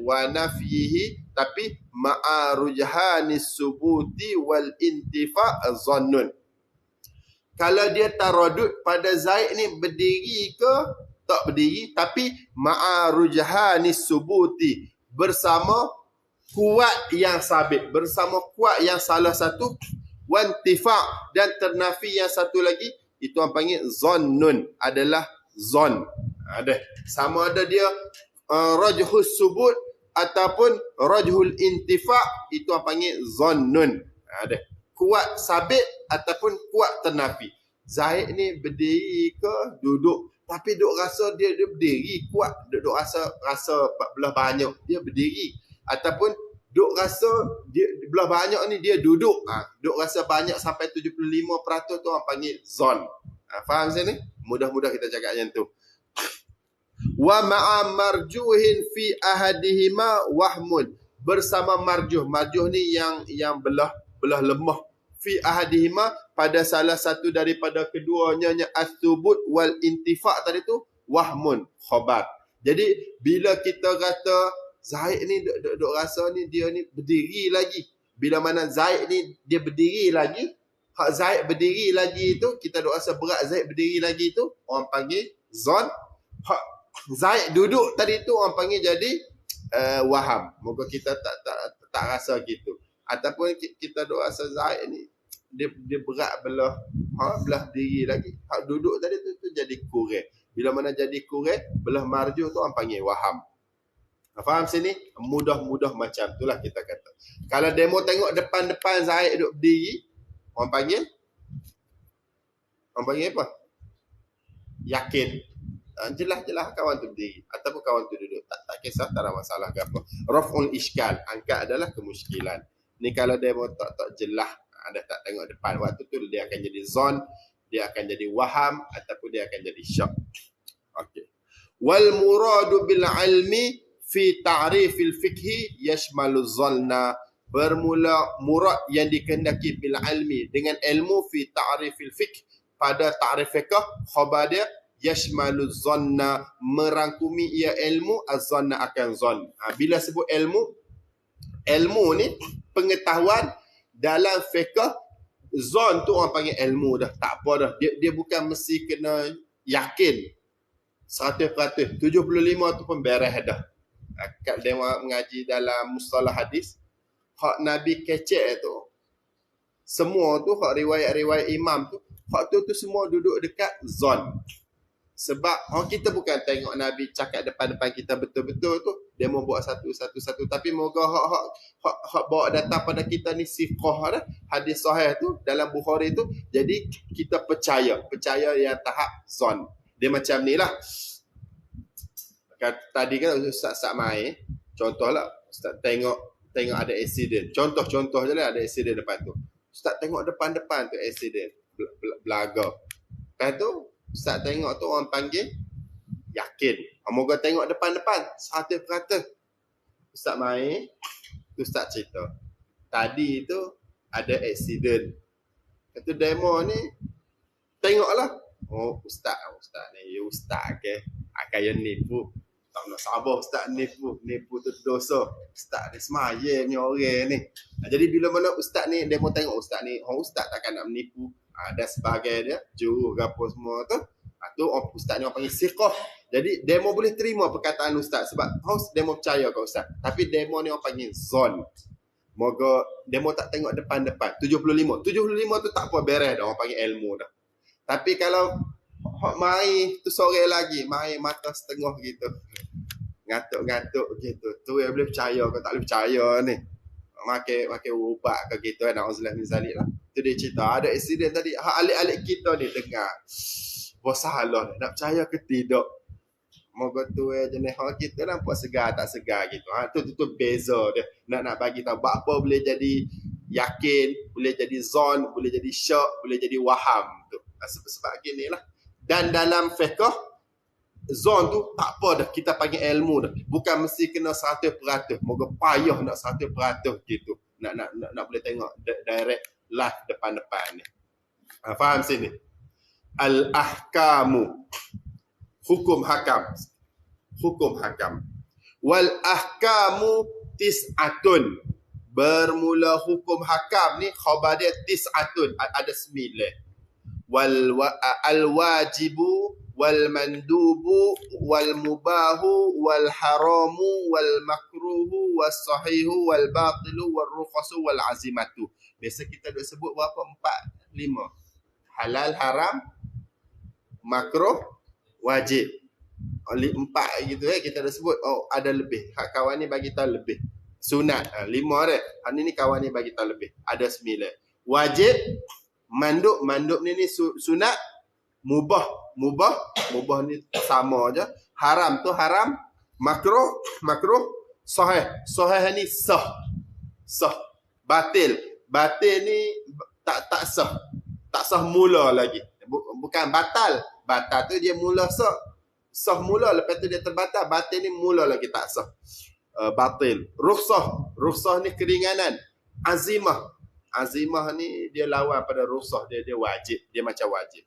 wa nafyihi, tapi ma'arujahani thubuti wal intifa zannun. Kalau dia taradud pada Zaid ni berdiri ke tak berdiri, tapi ma'arujahani subuti, bersama kuat yang sabit, bersama kuat yang salah satu, wantifa' dan ternafi yang satu lagi, itu orang panggil zannun, adalah zon. Ada sama ada dia rajhus subut ataupun rajhul intifa', itu orang panggil zannun. Ada kuat sabit ataupun kuat ternafi. Zaid ni berdiri ke duduk, tapi duk rasa dia berdiri kuat, duk rasa belah banyak dia berdiri, ataupun duk rasa dia belah banyak ni dia duduk. Duk rasa banyak sampai 75% tu orang panggil zon. Faham sini? Mudah-mudah kita cakap macam tu. Wa ma'a marjuhin fi ahadihima wahmun, bersama marjuh. Marjuh ni yang belah lemah. Fi ahadihima, pada salah satu daripada keduanya, as-subut wal intifa' tadi tu wahmun, khabar. Jadi bila kita kata Zaid ni duk rasa ni dia ni berdiri lagi, bila mana Zaid ni dia berdiri lagi, hak Zaid berdiri lagi tu, kita duk rasa berat Zaid berdiri lagi tu, orang panggil zon. Hak Zaid duduk tadi tu orang panggil jadi waham. Moga kita tak rasa gitu. Ataupun kita duk rasa Zaid ni dia berat belah diri lagi. Hak duduk tadi tu jadi kurang. Bila mana jadi kurang, belah marjuh tu orang panggil waham. Faham sini? Mudah-mudah macam itulah kita kata. Kalau demo tengok depan-depan Zaid duduk berdiri, orang panggil apa? Yakin. Jelas-jelas kawan tu berdiri ataupun kawan tu duduk. Tak kisah, tak ada masalah ke apa. Raf'ul iskal, angkat adalah kemuskilan. Ni kalau demo tak jelas, ada tak tengok depan, waktu tu dia akan jadi zon, dia akan jadi waham, ataupun dia akan jadi syak. Okey. Wal muradu bil ilmi fi ta'rifil fiqhi yashmalu zalna. Bermula murad yang dikehendaki bil ilmi, dengan ilmu, fi ta'rifil fiqh, pada ta'rif fiqh, khabar dia yashmalu zanna, merangkumi ia ilmu, az-zanna akan zon. Bila sebut ilmu ni pengetahuan dalam fiqh, zon tu orang panggil ilmu dah. Tak apa dah. Dia bukan mesti kena yakin 100%. 75 tu pun beres dah. Kat dia mengaji dalam mustalah hadis, hak Nabi kecek tu, semua tu hak riwayat-riwayat imam tu, hak tu semua duduk dekat zon. Sebab kita bukan tengok Nabi cakap depan-depan kita betul-betul tu, dia mau buat satu-satu, tapi moga hak bawa datang pada kita ni siqah dah, hadis sahih tu dalam Bukhari tu. Jadi kita percaya yang tahap zon. Dia macam ni lah. Tadi kan Ustaz main, contohlah Ustaz tengok ada accident. Contoh je lah, ada accident depan tu. Ustaz tengok depan-depan tu accident, belaga. Lepas tu Ustaz tengok tu orang panggil yakin. Moga tengok depan-depan 100%. Ustaz main, Ustaz cerita, tadi tu ada accident. Itu demo ni, tengoklah. Oh, ustaz ni, ustaz ke? Akaya nipu. Tak nak sabar ustaz nipu tu dosa. Ustaz ni semaya ni orang ni. Jadi bila mana ustaz ni dia mau tengok ustaz ni, ustaz takkan nak menipu. Dan sebagai dia juru gapo semua tu. Tu ustaz ni orang panggil siqah. Jadi demo boleh terima perkataan ustaz sebab demo percaya ke ustaz. Tapi demo ni orang panggil zon. Moga demo tak tengok depan-depan. 75 tu tak apa, beres dah, orang panggil ilmu dah. Tapi kalau mai tu sore lagi, mai mata setengah gitu, ngatuk-ngatuk gitu, tu yang boleh percaya ke tak boleh percaya ni. Makai ubat ke gitu, na'udzubillah min zalik lah. Tu dia cerita ada insiden tadi, alik-alik kita ni dengar bersalah, nak percaya ke tidak. Moga tu jenis hak kita nampak segar tak segar gitu. Tu beza dia. Nak bagi tahu apa boleh jadi yakin, boleh jadi zon, boleh jadi syak, boleh jadi waham tu. Sebab gini lah. Dan dalam fiqh zon tu tak apa dah, kita panggil ilmu dah. Bukan mesti kena 100%. Moga payah nak 100% gitu. Nak boleh tengok direct live depan-depan ni. Faham sini? Al-ahkamu, hukum hakam wal ahkamu tis'atun, bermula hukum hakam ni khabar dia tis'atun, ada 9. Al wajibu wal mandubu wal mubahu wal haramu wal makruhu was sahihu wal batilu wal rukhasu wal azimatu. Biasa kita dah sebut berapa? 4, 5. Halal, haram, makruh, wajib. 4 gitu kita dah sebut. Ada lebih. Hak kawan ni bagi tahu lebih. Sunat 5 dia. Hak ni kawan ni bagi tahu lebih. Ada 9. Wajib, mandub ni sunat, mubah ni sama aja. Haram tu haram, makruh, sahih ni sah. Batil ni tak sah. Tak sah mula lagi. Bukan batal tu dia mula sah mula, lepas tu dia terbatal. Batil ni mula lagi tak sah. Batil. Rukhsah ni keringanan. Azimah ni dia lawan pada rukhsah, dia wajib, dia macam wajib.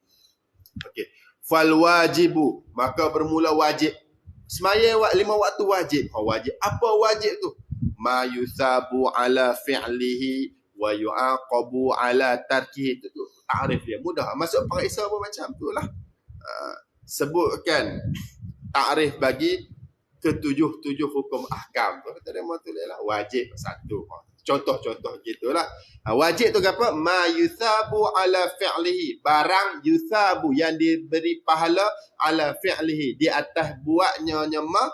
Okey. Fal wajibu, maka bermula wajib. Semaya 5 waktu wajib. Wajib. Apa wajib tu? Ma yusabu ala fi'lihi wa yu'aqabu ala tarkihi. Itu takrif dia mudah. Masuk periksa pun macam tu lah. Sebutkan takrif bagi ketujuh hukum ahkam tu. Kita mau tulislah wajib satu. Contoh-contoh gitulah. Wajib tu apa? Ma yusabu ala fi'lihi. Barang yusabu yang diberi pahala ala fi'lihi, di atas buatnya nyama.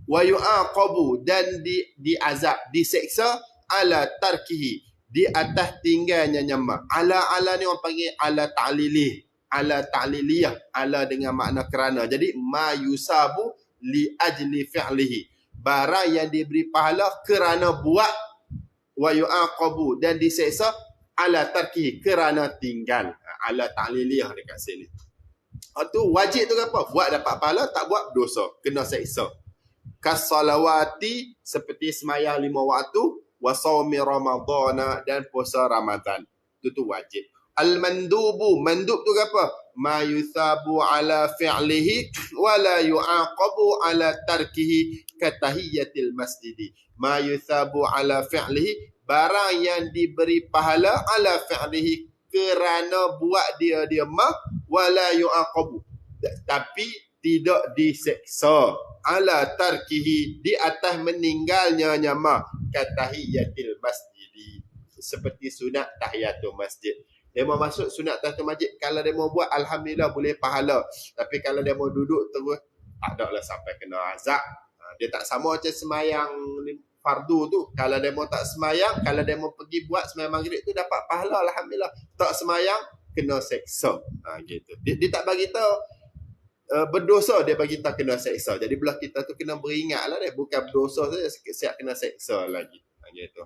Wa yu'aqabu, dan diazab, diseksa ala tarkihi, di atas tinggalnya nyama. Ala ni orang panggil ala ta'liliyah. Ala dengan makna kerana. Jadi ma yusabu li ajli fi'lihi, barang yang diberi pahala kerana buat, wa yu'aqabu, dan diseksa ala tarkihi, kerana tinggal. Ala ta'liliyah dekat sini. Tu wajib tu apa? Buat dapat pahala, tak buat dosa, kena seksa. Kasalawati, seperti sembahyang 5 waktu, wa shaumi ramadhana, dan puasa Ramadan. Itu wajib. Al-mandubu, mandub tu apa? Ma yusabu ala fi'lihi wa la yu'aqabu ala tarkihi katahiyatil masjidi. Ma yusabu ala fi'lihi, barang yang diberi pahala ala fi'lihi, kerana buat dia wa la yu'aqabu, tapi tidak diseksa, ala tarkihi, di atas meninggalnya nyama, katahiyatil masjidi, seperti sunat tahiyatul masjid. Dia mau masuk sunat tahiyatul masjid, kalau dia mau buat alhamdulillah boleh pahala, tapi kalau dia mau duduk terus tak ada lah sampai kena azab. Dia tak sama macam semayang fardu tu. Kalau dia mau tak semayang, kalau dia mau pergi buat semayang maghrib tu dapat pahala alhamdulillah. Tak semayang kena seksa. Gitu. Dia tak bagi tahu berdosa, dia bagi tahu kena seksa. Jadi belah kita tu kena beringatlah dia, bukan berdosa saja, siap kena seksa lagi. Gitu.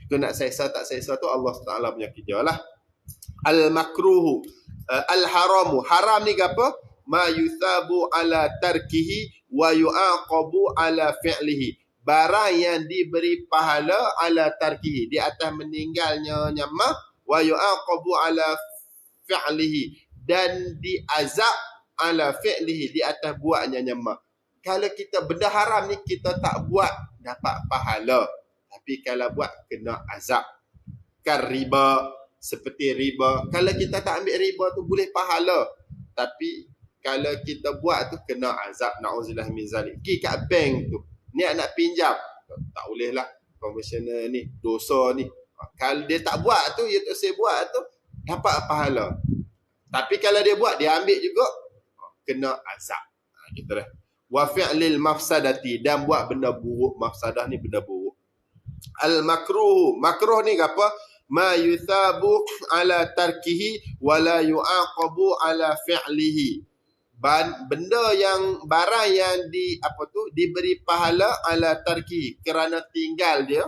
Tu nak seksa tak seksa tu Allah Taala punya kerjalah. Al-makruhu, al-haramu, haram ni apa? Ma yusabu ala tarkihi wa yu'aqabu ala fi'lihi, barang yang diberi pahala ala tarkihi, di atas meninggalnya nyama, wa yu'aqabu ala fi'lihi, dan diazab ala fi'lihi, di atas buatnya ma. Kalau kita benda haram ni kita tak buat dapat pahala, tapi kalau buat kena azab. Kan riba, seperti riba, kalau kita tak ambil riba tu boleh pahala, tapi kalau kita buat tu kena azab. Na'udzubillah min zalik. Pergi kat bank tu, niat nak pinjam, tak boleh lah, konvensional ni, dosa ni. Kalau dia tak buat tu, dia tak saya buat tu, dapat pahala. Tapi kalau dia buat, dia ambil juga, kena azab. Gitu dah. Wa fi'lil mafsadati, dan buat benda buruk. Mafsadah ni benda buruk. Al makruh, makruh ni apa? Ma yuthabu ala tarkihi wa la yu'aqabu ala fi'lihi. Benda yang, barang yang diberi pahala ala tarkihi, kerana tinggal dia,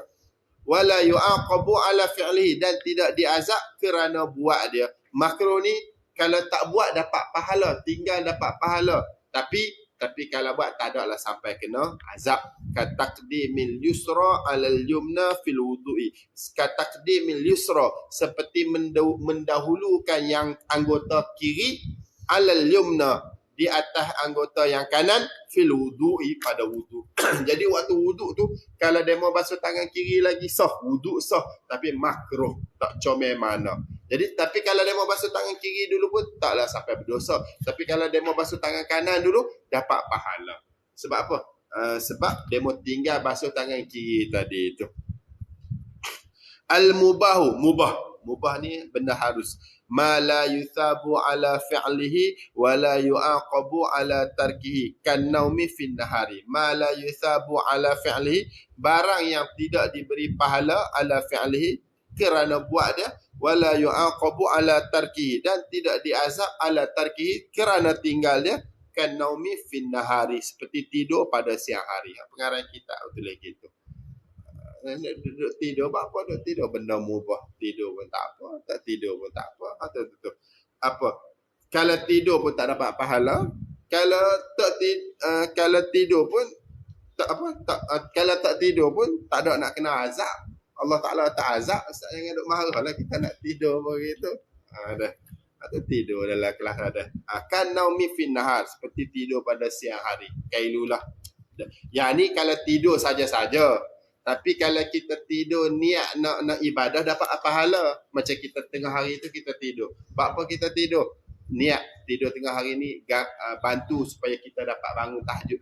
wa la yu'aqabu ala fi'lihi, dan tidak diazab kerana buat dia. Makruh ni kalau tak buat dapat pahala, tinggal dapat pahala, tapi kalau buat tak ada lah sampai kena azab. Kataqdimil yusra alal yumna fil wudu'i. Kataqdimil yusra, seperti mendahulukan yang anggota kiri alal yumna, di atas anggota yang kanan, fil wudu'i, pada wudu. Jadi waktu wudu tu, kalau dia mau basuh tangan kiri lagi sah, wudu sah, tapi makruh, tak comel mana. Jadi, tapi kalau dia mau basuh tangan kiri dulu pun taklah sampai berdosa. Tapi kalau dia mau basuh tangan kanan dulu, dapat pahala. Sebab apa? Sebab dia mau tinggal basuh tangan kiri tadi tu. Al-mubahu, mubah ni benda harus. Ma la yuthabu ala fi'lihi wa la yu'aqabu ala tarkihi, kan naumi fin nahari. Ma la yuthabu ala fi'lihi, barang yang tidak diberi pahala ala fi'lihi, kerana buat dia, wala yu'aqabu ala tarkihi, dan tidak diazab ala tarkihi, kerana tinggal dia, kan naumi fin nahari, seperti tidur pada siang hari. Pengarang kita betul lagi tu. Duduk tidur, apa duduk tidur benda mubah, tidur pun tak apa, tak tidur pun tak apa. Atau betul. Apa? Kalau tidur pun tak dapat pahala, kalau tidur pun tak apa, kalau tak tidur pun tak ada nak kena azab. Allah Ta'ala tak azab, Ustaz jangan duk marah lah kita nak tidur begitu. Dah. Atau tidur dalam kelas ada. Kan naumi fin nahar, seperti tidur pada siang hari. Kailulah. Yang ni kalau tidur saja-saja. Tapi kalau kita tidur niat nak ibadah, dapat pahala. Macam kita tengah hari tu kita tidur. Buat apa kita tidur? Niat tidur tengah hari ni bantu supaya kita dapat bangun tahajud.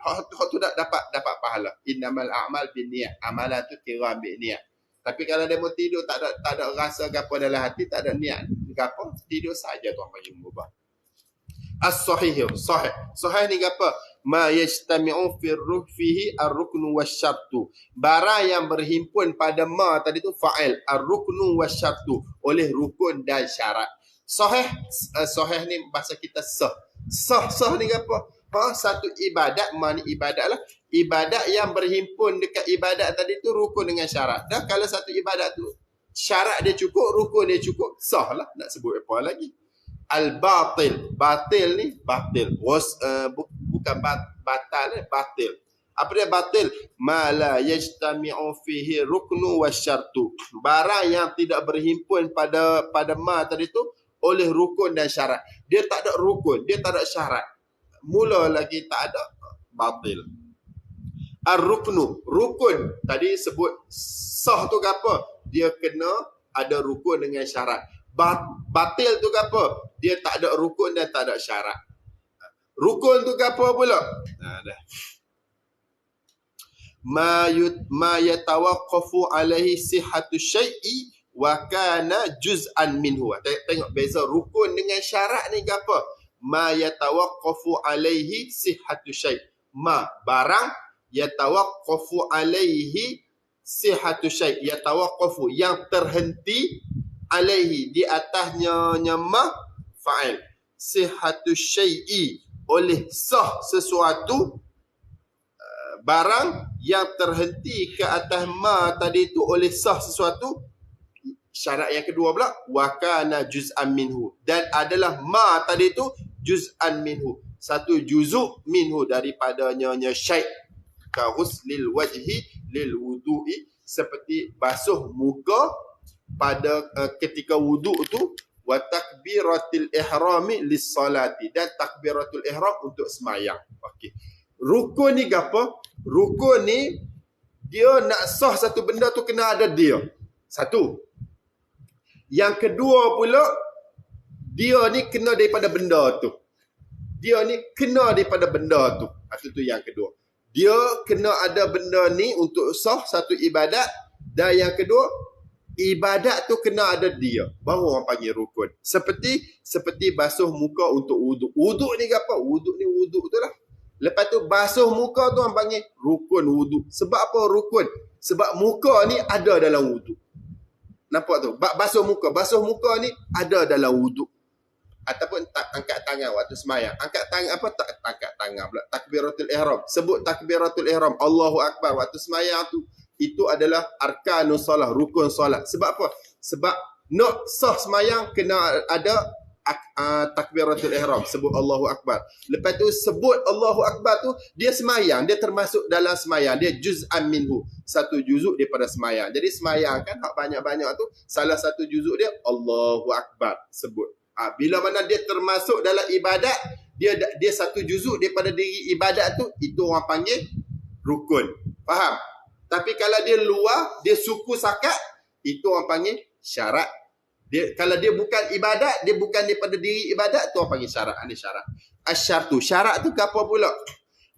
Tu dapat pahala. Innamal a'mal bin niat. Amalan tu kira ambil niat. Tapi kalau dia mau tidur tak ada rasa gapo dalam hati, tak ada niat gapo, tidur saja tuan bagi mubah. As-sahih, sahih ni gapo? Ma yajtami'u fi ruh fihi ar-ruknu wasyartu. Barang yang berhimpun pada ma tadi tu fa'il, ar-ruknu wasyartu, oleh rukun dan syarat. Sahih ni bahasa kita sah. Sah ni gapo? Satu ibadat, mana ibadat lah. Ibadat yang berhimpun dekat ibadat tadi tu rukun dengan syarat. Dah kalau satu ibadat tu syarat dia cukup, rukun dia cukup, sah lah. Nak sebut apa lagi? Al-batil. Batil ni, batil. Bukan batal ni, batil. Apa dia batil? Ma la yajtami'u fihi ruknu wasyartu. Barang yang tidak berhimpun pada ma tadi tu oleh rukun dan syarat. Dia tak ada rukun, dia tak ada syarat. Mula lagi tak ada, batil. Ar-ruknu, rukun. Tadi sebut sah tu apa? Dia kena ada rukun dengan syarat. Batil tu apa? Dia tak ada rukun dan tak ada syarat. Rukun tu apa pula? Dah. Ma yatawaqqafu alaihi sihhatu syai'i wa kana juz'an minhu. Tengok beza rukun dengan syarat ni apa? Ma yatawaqqafu alaihi sihhatu syai'. Ma barang, yatawaqqafu alaihi sihhatu syai'. Yatawaqqafu yang terhenti, alaihi di atasnya ma fa'il. Sihhatu syai'i oleh sah sesuatu, barang yang terhenti ke atas ma tadi tu oleh sah sesuatu. Syarat yang kedua pula, wa kana juz'an minhu, dan adalah ma tadi tu juz'an minhu, satu juzuk minhu daripadanya syai'. Ka ghuslil wajhi lil wudu'i, seperti basuh muka pada ketika wuduk tu wa takbiratul ihrami lis-salati, dan takbiratul ihram untuk semayang. Okey. Rukun ni gapo? Rukun ni dia nak sah satu benda tu kena ada dia. Satu. Yang kedua pula, dia ni kena daripada benda tu. Dia ni kena daripada benda tu. Itu yang kedua. Dia kena ada benda ni untuk sah satu ibadat, dan yang kedua, ibadat tu kena ada dia. Baru orang panggil rukun. Seperti basuh muka untuk wuduk. Wuduk ni apa? Wuduk ni wuduk tu lah. Lepas tu basuh muka tu orang panggil rukun wuduk. Sebab apa rukun? Sebab muka ni ada dalam wuduk. Nampak tu? Basuh muka ni ada dalam wuduk. Ataupun angkat tangan waktu semayang. Angkat tangan apa? Tak angkat tangan pula. Takbiratul ihram. Sebut takbiratul ihram. Allahu Akbar. Waktu semayang tu, itu adalah arkanus solah, rukun solat. Sebab apa? Sebab nak sah semayang kena ada takbiratul ihram. Sebut Allahu Akbar. Lepas tu sebut Allahu Akbar tu, dia semayang. Dia termasuk dalam semayang. Dia juz'an minhu. Satu juzuk daripada semayang. Jadi semayang kan, banyak-banyak tu, salah satu juzuk dia Allahu Akbar. Sebut. Bila mana dia termasuk dalam ibadat, dia satu juzuk daripada diri ibadat tu, itu orang panggil rukun. Faham? Tapi kalau dia luar, dia suku sakat, itu orang panggil syarat. Kalau dia bukan ibadat, dia bukan daripada diri ibadat, tu orang panggil syarat. Ini syarat. Asyartu. Syarat tu ke apa pula?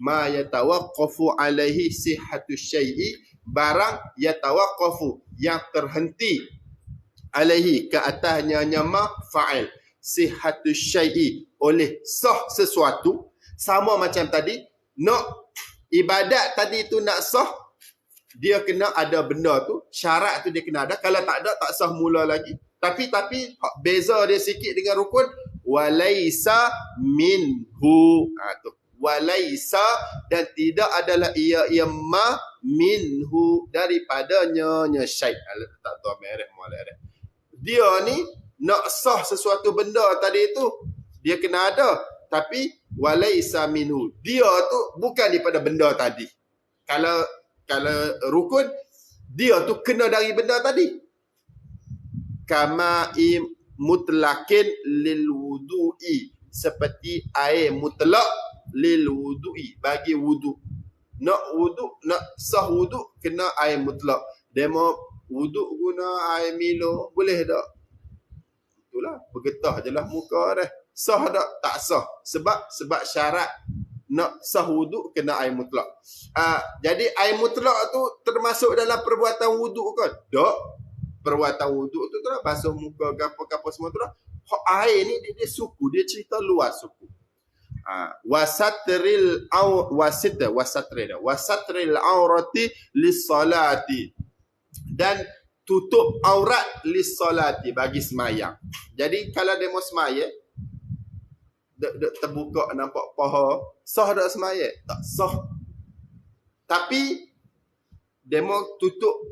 Ma yatawaqqafu alaihi sihhatu syai'i, barang yatawaqqafu, yang terhenti, alaihi, ke atasnya nyama fa'il, sihhatu syai'i, oleh sah sesuatu. Sama macam tadi, nak ibadat tadi tu nak sah, dia kena ada benda tu, syarat tu dia kena ada. Kalau tak ada, tak sah mula lagi. Tapi beza dia sikit dengan rukun, walaisa minhu. Tu. Walaisa, dan tidak adalah ia ma minhu, daripadanya syai'. Tak tahu merek molek dah. Dia ni nak sah sesuatu benda tadi tu, dia kena ada. Tapi walaisa minhu, dia tu bukan daripada benda tadi. Kalau rukun, dia tu kena dari benda tadi. Kama mutlakin lil wudu'i, seperti air mutlak lil wudu'i, bagi wuduk. Nak sah wuduk kena air mutlak. Demo wuduk guna air Milo, boleh tak? Itulah, bergetah je lah muka dah. Sah tak? Tak sah. Sebab syarat nak sah wuduk kena air mutlak. Jadi air mutlak tu termasuk dalam perbuatan wuduk kan? Tak. Perbuatan wuduk tu lah, basuh muka, gapo-gapo semua tu lah. Air ni dia suku, dia cerita luas suku. Wasatril aurati lis-salati, dan tutup aurat lis-salati, bagi semayang. Jadi kalau dia mau semayang, terbuka nampak paha, sah tak semayang? Tak sah. Tapi dia mau tutup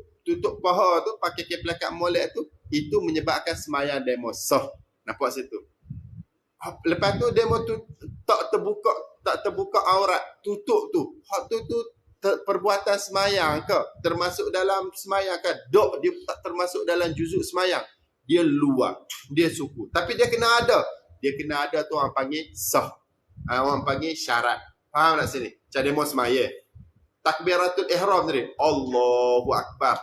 paha tu pakai kepelakat molek tu, itu menyebabkan semayang demo sah. Nampak situ. Lepas tu demo tu tak terbuka aurat, tutup tu. Hak tu perbuatan semayang ke? Termasuk dalam semayang ke? Dok, dia tak termasuk dalam juzuk semayang. Dia luar, dia suku. Tapi dia kena ada. Dia kena ada tu orang panggil sah. Orang panggil syarat. Faham tak sini? Macam demo semayang. Takbiratul ihram tadi, Allahu Akbar.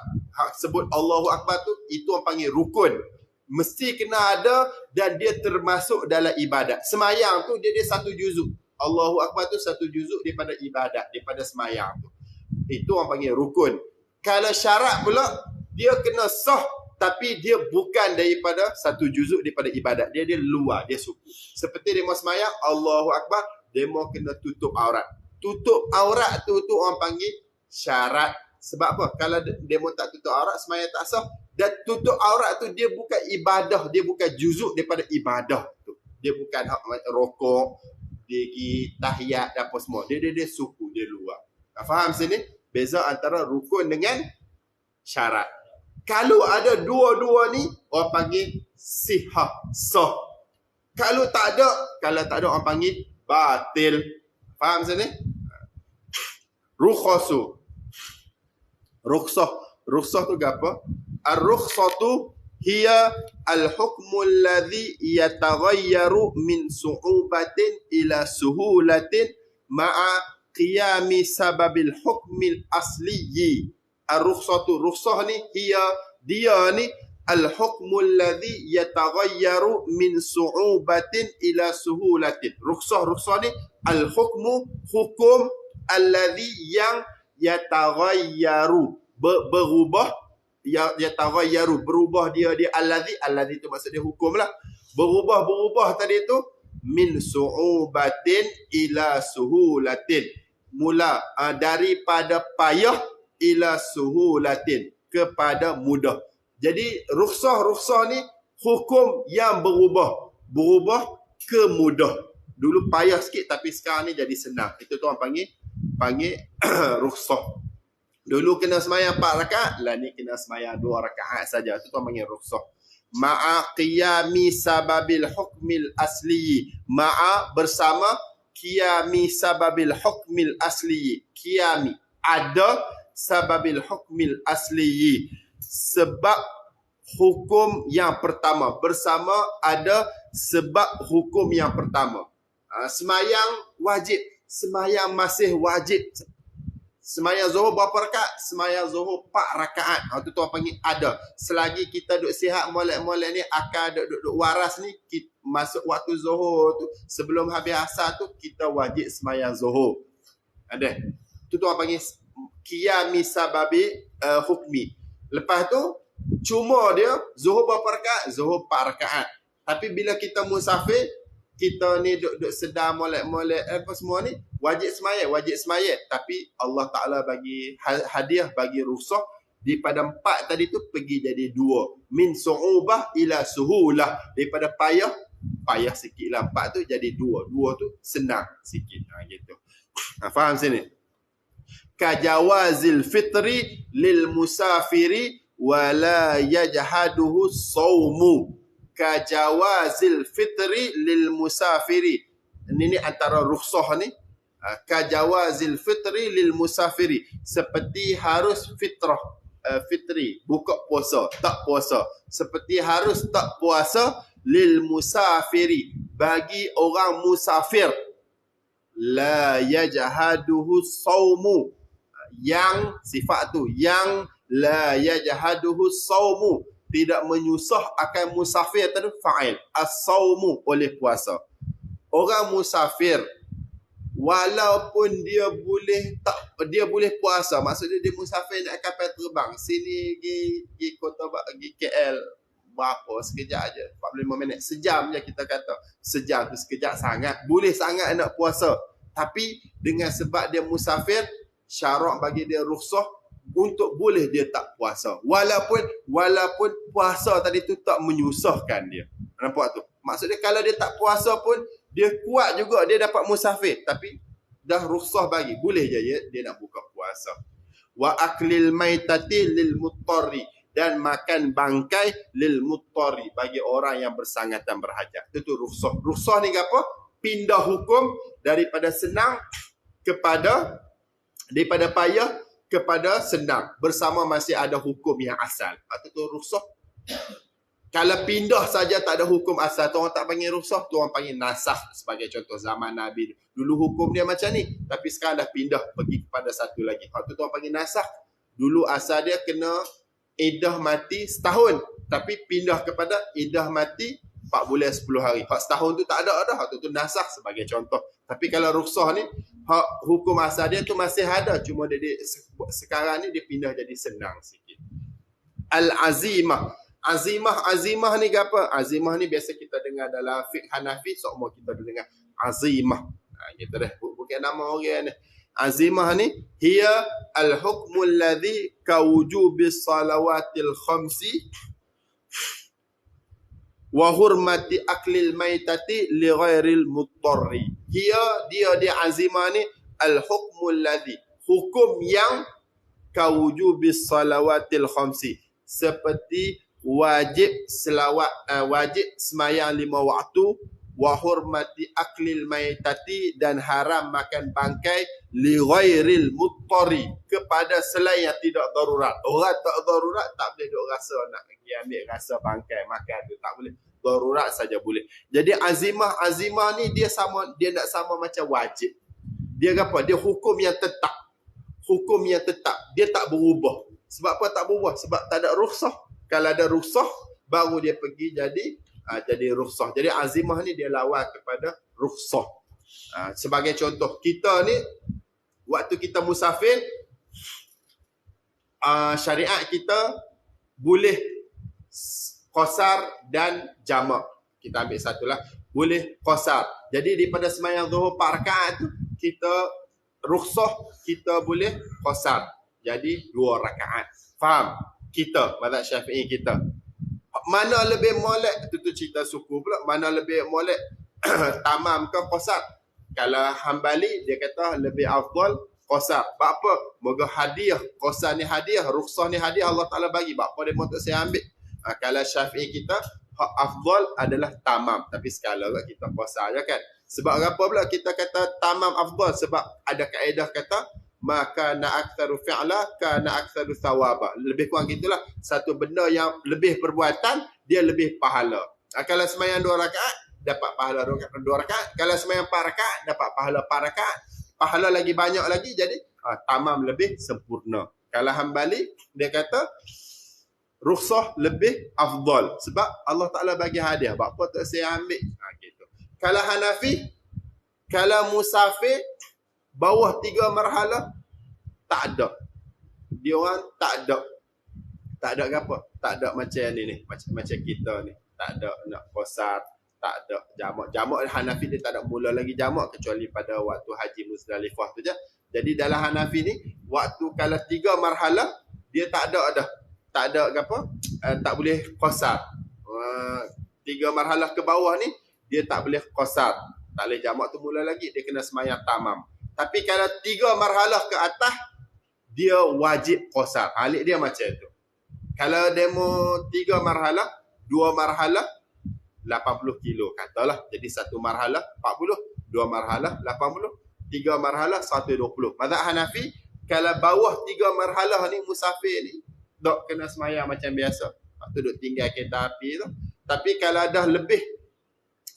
Sebut Allahu Akbar tu, itu orang panggil rukun. Mesti kena ada, dan dia termasuk dalam ibadat. Semayang tu dia satu juzuk. Allahu Akbar tu satu juzuk daripada ibadat, daripada semayang tu. Itu orang panggil rukun. Kalau syarat pula, dia kena sah, tapi dia bukan daripada satu juzuk daripada ibadat. Dia luar, dia suku. Seperti dia mau semayang, Allahu Akbar, dia mau kena tutup aurat. Tutup aurat tu orang panggil syarat. Sebab apa? Kalau dia tak tutup aurat, semayang tak sah. Dan tutup aurat tu dia bukan ibadah, dia bukan juzuk daripada ibadah tu. Dia bukan rokok, dia tahiyat dan apa semua. Dia suku, dia luar. Faham sini? Beza antara rukun dengan syarat. Kalau ada dua-dua ni, orang panggil sihah, sah. Kalau tak ada orang panggil batil. Faham sini? Rukhsah tu apa? Ar-rukhsatu hiya al-hukmu alladhi yataghayyaru min su'ubatin ila suhulatin ma'a qiyami sababil hukmil asliyi. Ar-rukhsatu, rukhsah ni hiya, dia ni al-hukmu alladhi yataghayyaru min su'ubatin ila suhulatin. Rukhsah ni al-hukmu, hukum alladhi yang yataghayyaru, berubah, yataghayyaru, berubah dia alladhi tu maksud dia hukum lah. Berubah tadi tu min su'ubatin ila suhulatin. Mula daripada payah ila suhulatin, kepada mudah. Jadi rukhsah ni hukum yang berubah ke mudah. Dulu payah sikit tapi sekarang ni jadi senang. Itu tu orang panggil rukhsah. Dulu kena semayang 4 rakaat, lah ni kena semayang 2 rakaat saja. Itu tu orang panggil rukhsah. Ma'a qiyami sababil hukmil asli. Ma'a, bersama, qiyami sababil hukmil asli. Qiyami, ada, sababil hukmil asli, sebab hukum yang pertama. Bersama, ada sebab hukum yang pertama. Semayang wajib, semayang masih wajib. Semayang Zuhur berapa rakaat? Semayang Zuhur 4 rakaat. Itu tu orang panggil ada. Selagi kita duduk sihat, molek-molek ni, akan duduk waras ni, masuk waktu Zuhur tu, sebelum habis asar tu, kita wajib semayang Zuhur. Ada. Itu tu orang panggil qiyami sababi hukmi. Lepas tu, cuma dia, Zuhur berapa rakaat? Zuhur 4 rakaat. Tapi bila kita musafir, kita ni duduk sedar molek-molek apa semua ni, wajib semayang. Tapi Allah Ta'ala bagi hadiah, bagi rukhsah, daripada 4 tadi tu pergi jadi 2. Min su'ubah ila suhulah. Daripada payah sikit lah 4 tu jadi 2. 2 tu senang sikit. Gitu. Faham sini? Kajawazil fitri lil musafiri wala yajhaduhu sawmu. Kajawazil fitri lil musafiri. Ini antara rukhsah ni. Kajawazil fitri lil musafiri, seperti harus fitri, buka puasa, tak puasa. Seperti harus tak puasa lil musafiri, bagi orang musafir. La yajhaduhu sawmu, yang sifat tu, yang la yajhaduhu sawmu, tidak menyusah akan musafir tadi, fa'il as-sawmu, oleh puasa. Orang musafir, walaupun dia boleh puasa, maksudnya dia musafir nak kapal terbang sini pergi kota, pergi KL berapa, sekejap aja, 45 minit, sejam je kita kata. Sejam tu sekejap sangat, boleh sangat nak puasa. Tapi dengan sebab dia musafir, syarat bagi dia rukhsah untuk boleh dia tak puasa. Walaupun puasa tadi tu tak menyusahkan dia. Nampak tu? Maksudnya kalau dia tak puasa pun, dia kuat juga, dia dapat musafir. Tapi dah rukhsah bagi, boleh je dia nak buka puasa. Wa aklil maitati lil muttarri, dan makan bangkai lil muttarri, bagi orang yang bersangatan berhajat. Itu rukhsah. Rukhsah ni apa? Pindah hukum daripada senang kepada, daripada payah kepada senang, bersama masih ada hukum yang asal. Itu rukhsah. Kalau pindah saja tak ada hukum asal, tu orang tak panggil rukhsah, tu orang panggil nasakh. Sebagai contoh zaman Nabi, dulu hukum dia macam ni, tapi sekarang dah pindah pergi kepada satu lagi. Tu orang panggil nasakh. Dulu asal dia kena iddah mati setahun, tapi pindah kepada iddah mati 4 bulan 10 hari. Setahun tu tak ada dah. Tu nasakh sebagai contoh. Tapi kalau rukhsah ni, hukum asal dia tu masih ada, cuma dia sekarang ni dia pindah jadi senang sikit. Al-azimah. Azimah ni apa? Azimah ni biasa kita dengar dalam fiqh Hanafi, semua kita dengar azimah. Gitu dah, bukan nama orang ni. Azimah ni hiya al-hukmu alladhi kawujubi salawatil khamsi wa hurmati aklil maitati li ghairil muttarri. Dia azimah ni al-hukmu alladhi, hukum yang kawujubi salawatil khamsi, seperti wajib selawat, wajib semayang 5 waktu, wa hurmati aklil maitati, dan haram makan bangkai li ghairil muttari, kepada selain yang tidak darurat. Orang tak darurat tak boleh duk rasa nak pergi ambil rasa bangkai makan tu, tak boleh. Darurat saja boleh. Jadi azimah ni dia nak sama macam wajib. Dia apa? Dia hukum yang tetap. Hukum yang tetap. Dia tak berubah. Sebab apa tak berubah? Sebab tak ada rukhsah. Kalau ada rukhsah baru dia pergi jadi rukhsah. Jadi azimah ni dia lawan kepada rukhsah. Sebagai contoh, kita ni waktu kita musafir, syariat kita boleh qasar dan jamak. Kita ambil satulah, boleh qasar. Jadi daripada sembahyang zuhur 4 rakaat tu, kita rukhsah kita boleh qasar. Jadi 2 rakaat. Faham? Kita, mazhab Syafi'i kita. Mana lebih molek? Itu cerita suku pula. Mana lebih molek? Tamam ke qasar? Kalau Hambali, dia kata lebih afdal qasar. Sebab apa? Moga hadiah. Qasar ni hadiah. Rukhsah ni hadiah Allah Ta'ala bagi. Sebab apa dia mahu tak saya ambil? Kalau Syafi'i kita, hak afdal adalah tamam. Tapi sekala kita qasar je kan? Sebab apa pula kita kata tamam afdal? Sebab ada kaedah kata, maka na aktsaru fi'la kana aktsaru thawaba. Lebih kurang gitulah. Satu benda yang lebih perbuatan, dia lebih pahala. Kalau sembahyang 2 rakaat dapat pahala 2 rakaat. Kalau sembahyang 4 rakaat dapat pahala 4 rakaat. Pahala lagi banyak lagi, jadi tamam lebih sempurna. Kalau Hambali dia kata rukhsah lebih afdal sebab Allah Taala bagi hadiah. Sebab apa tak saya ambil? Gitu. Kalau Hanafi, kalau musafir bawah 3 marhalah tak ada. Dia orang tak ada. Tak ada apa? Tak ada macam ni. Macam kita ni. Tak ada nak qasar, tak ada jamak. Jamak Hanafi dia tak ada mula lagi jamak kecuali pada waktu haji Muzdalifah tu je. Jadi dalam Hanafi ni waktu kalau 3 marhalah dia tak ada dah. Tak ada apa? Tak boleh qasar. 3 marhalah ke bawah ni dia tak boleh qasar. Tak boleh jamak tu mula lagi, dia kena sembahyang tamam. Tapi kalau 3 marhalah ke atas, dia wajib qasar. Halik dia macam tu. Kalau demo 3 marhalah, 2 marhalah 80 kilo katalah. Jadi 1 marhalah 40, 2 marhalah 80, 3 marhalah 120. Mazhab Hanafi, kalau bawah 3 marhalah ni musafir ni dok kena sembahyang macam biasa. Waktu duk tinggal kereta api tu. Tapi kalau dah lebih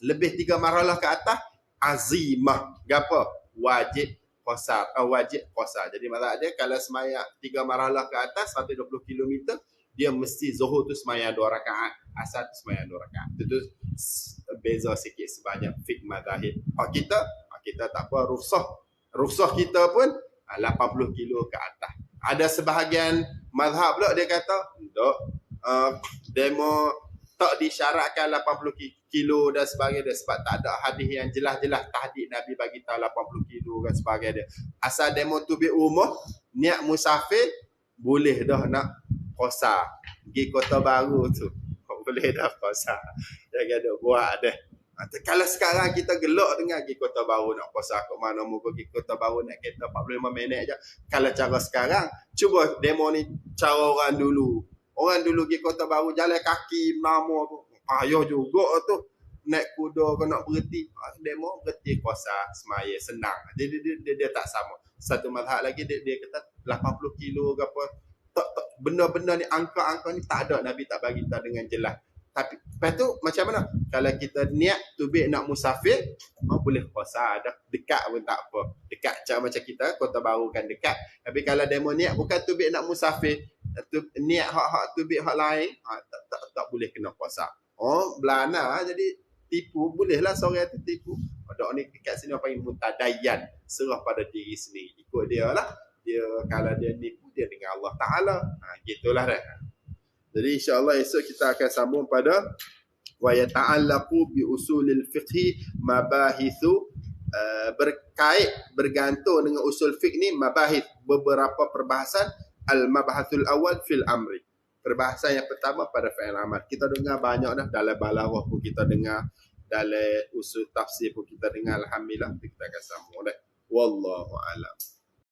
3 marhalah ke atas, azimah. Gapo? Wajib qasar. Wajib qasar. Jadi mazhab dia kalau sembahyang 3 marhalah ke atas 120 km, dia mesti zuhur tu sembahyang 2 rakaat, asar tu sembahyang 2 rakaat. Itu beza sikit sebanyak fiqh mazahib. Kita tak apa rukhsah. Rukhsah kita pun 80 kilo ke atas. Ada sebahagian mazhab pula dia kata, demo tak disyaratkan 80 kilo dan sebagainya sebab tak ada hadis yang jelas-jelas tahdid Nabi bagi tahu 80 kilo dan sebagainya. Asal demo tu bi umur, niat musafir boleh dah nak qasar. Pergi Kota Baru tu boleh dah qasar. Jangan ada buat dah. Kalau sekarang kita gelak dengan pergi Kota Baru nak qasar ke mana mau pergi Kota Baru nak kereta 45 minit je. Kalau cara sekarang, cuba demo ni cara orang dulu. Orang dulu pergi Kota Baru jalan kaki nama tu. Payah juga tu. Naik kuda kau nak berhenti. Demo berhenti qasar semaya senang. Dia tak sama. Satu mazhab lagi dia kata 80 kilo ke apa. Tak, benda-benda ni angka-angka ni tak ada. Nabi tak bagi tahu dengan jelas. Tapi lepas tu macam mana? Kalau kita niat tubik nak musafir, boleh qasar dah. Dekat pun tak apa. Dekat macam kita Kota Baru kan dekat. Tapi kalau demo niat bukan tubik nak musafir, niat hak tubik hak lain, tak boleh kena qasar. Belana jadi tipu, bolehlah seorang tu tipu. Ada ni dekat sini apa yang mutadayyan, serah pada diri sendiri. Ikut dia lah. Dia kalau dia nipu dia dengan Allah Taala. Gitulah dah. Jadi insya-Allah esok kita akan sambung pada wa yata'allaqu bi usulil fiqhi mabahithu, bergantung dengan usul fiqh ni mabahith, beberapa perbahasan. Al mabahatul awal fil amri. Perbahasan yang pertama pada fi'il amal. Kita dengar banyak dah dalam balaghah pun kita dengar, dalam usul tafsir pun kita dengar, alhamdulillah kita akan sambung dah. Wallahu a'lam.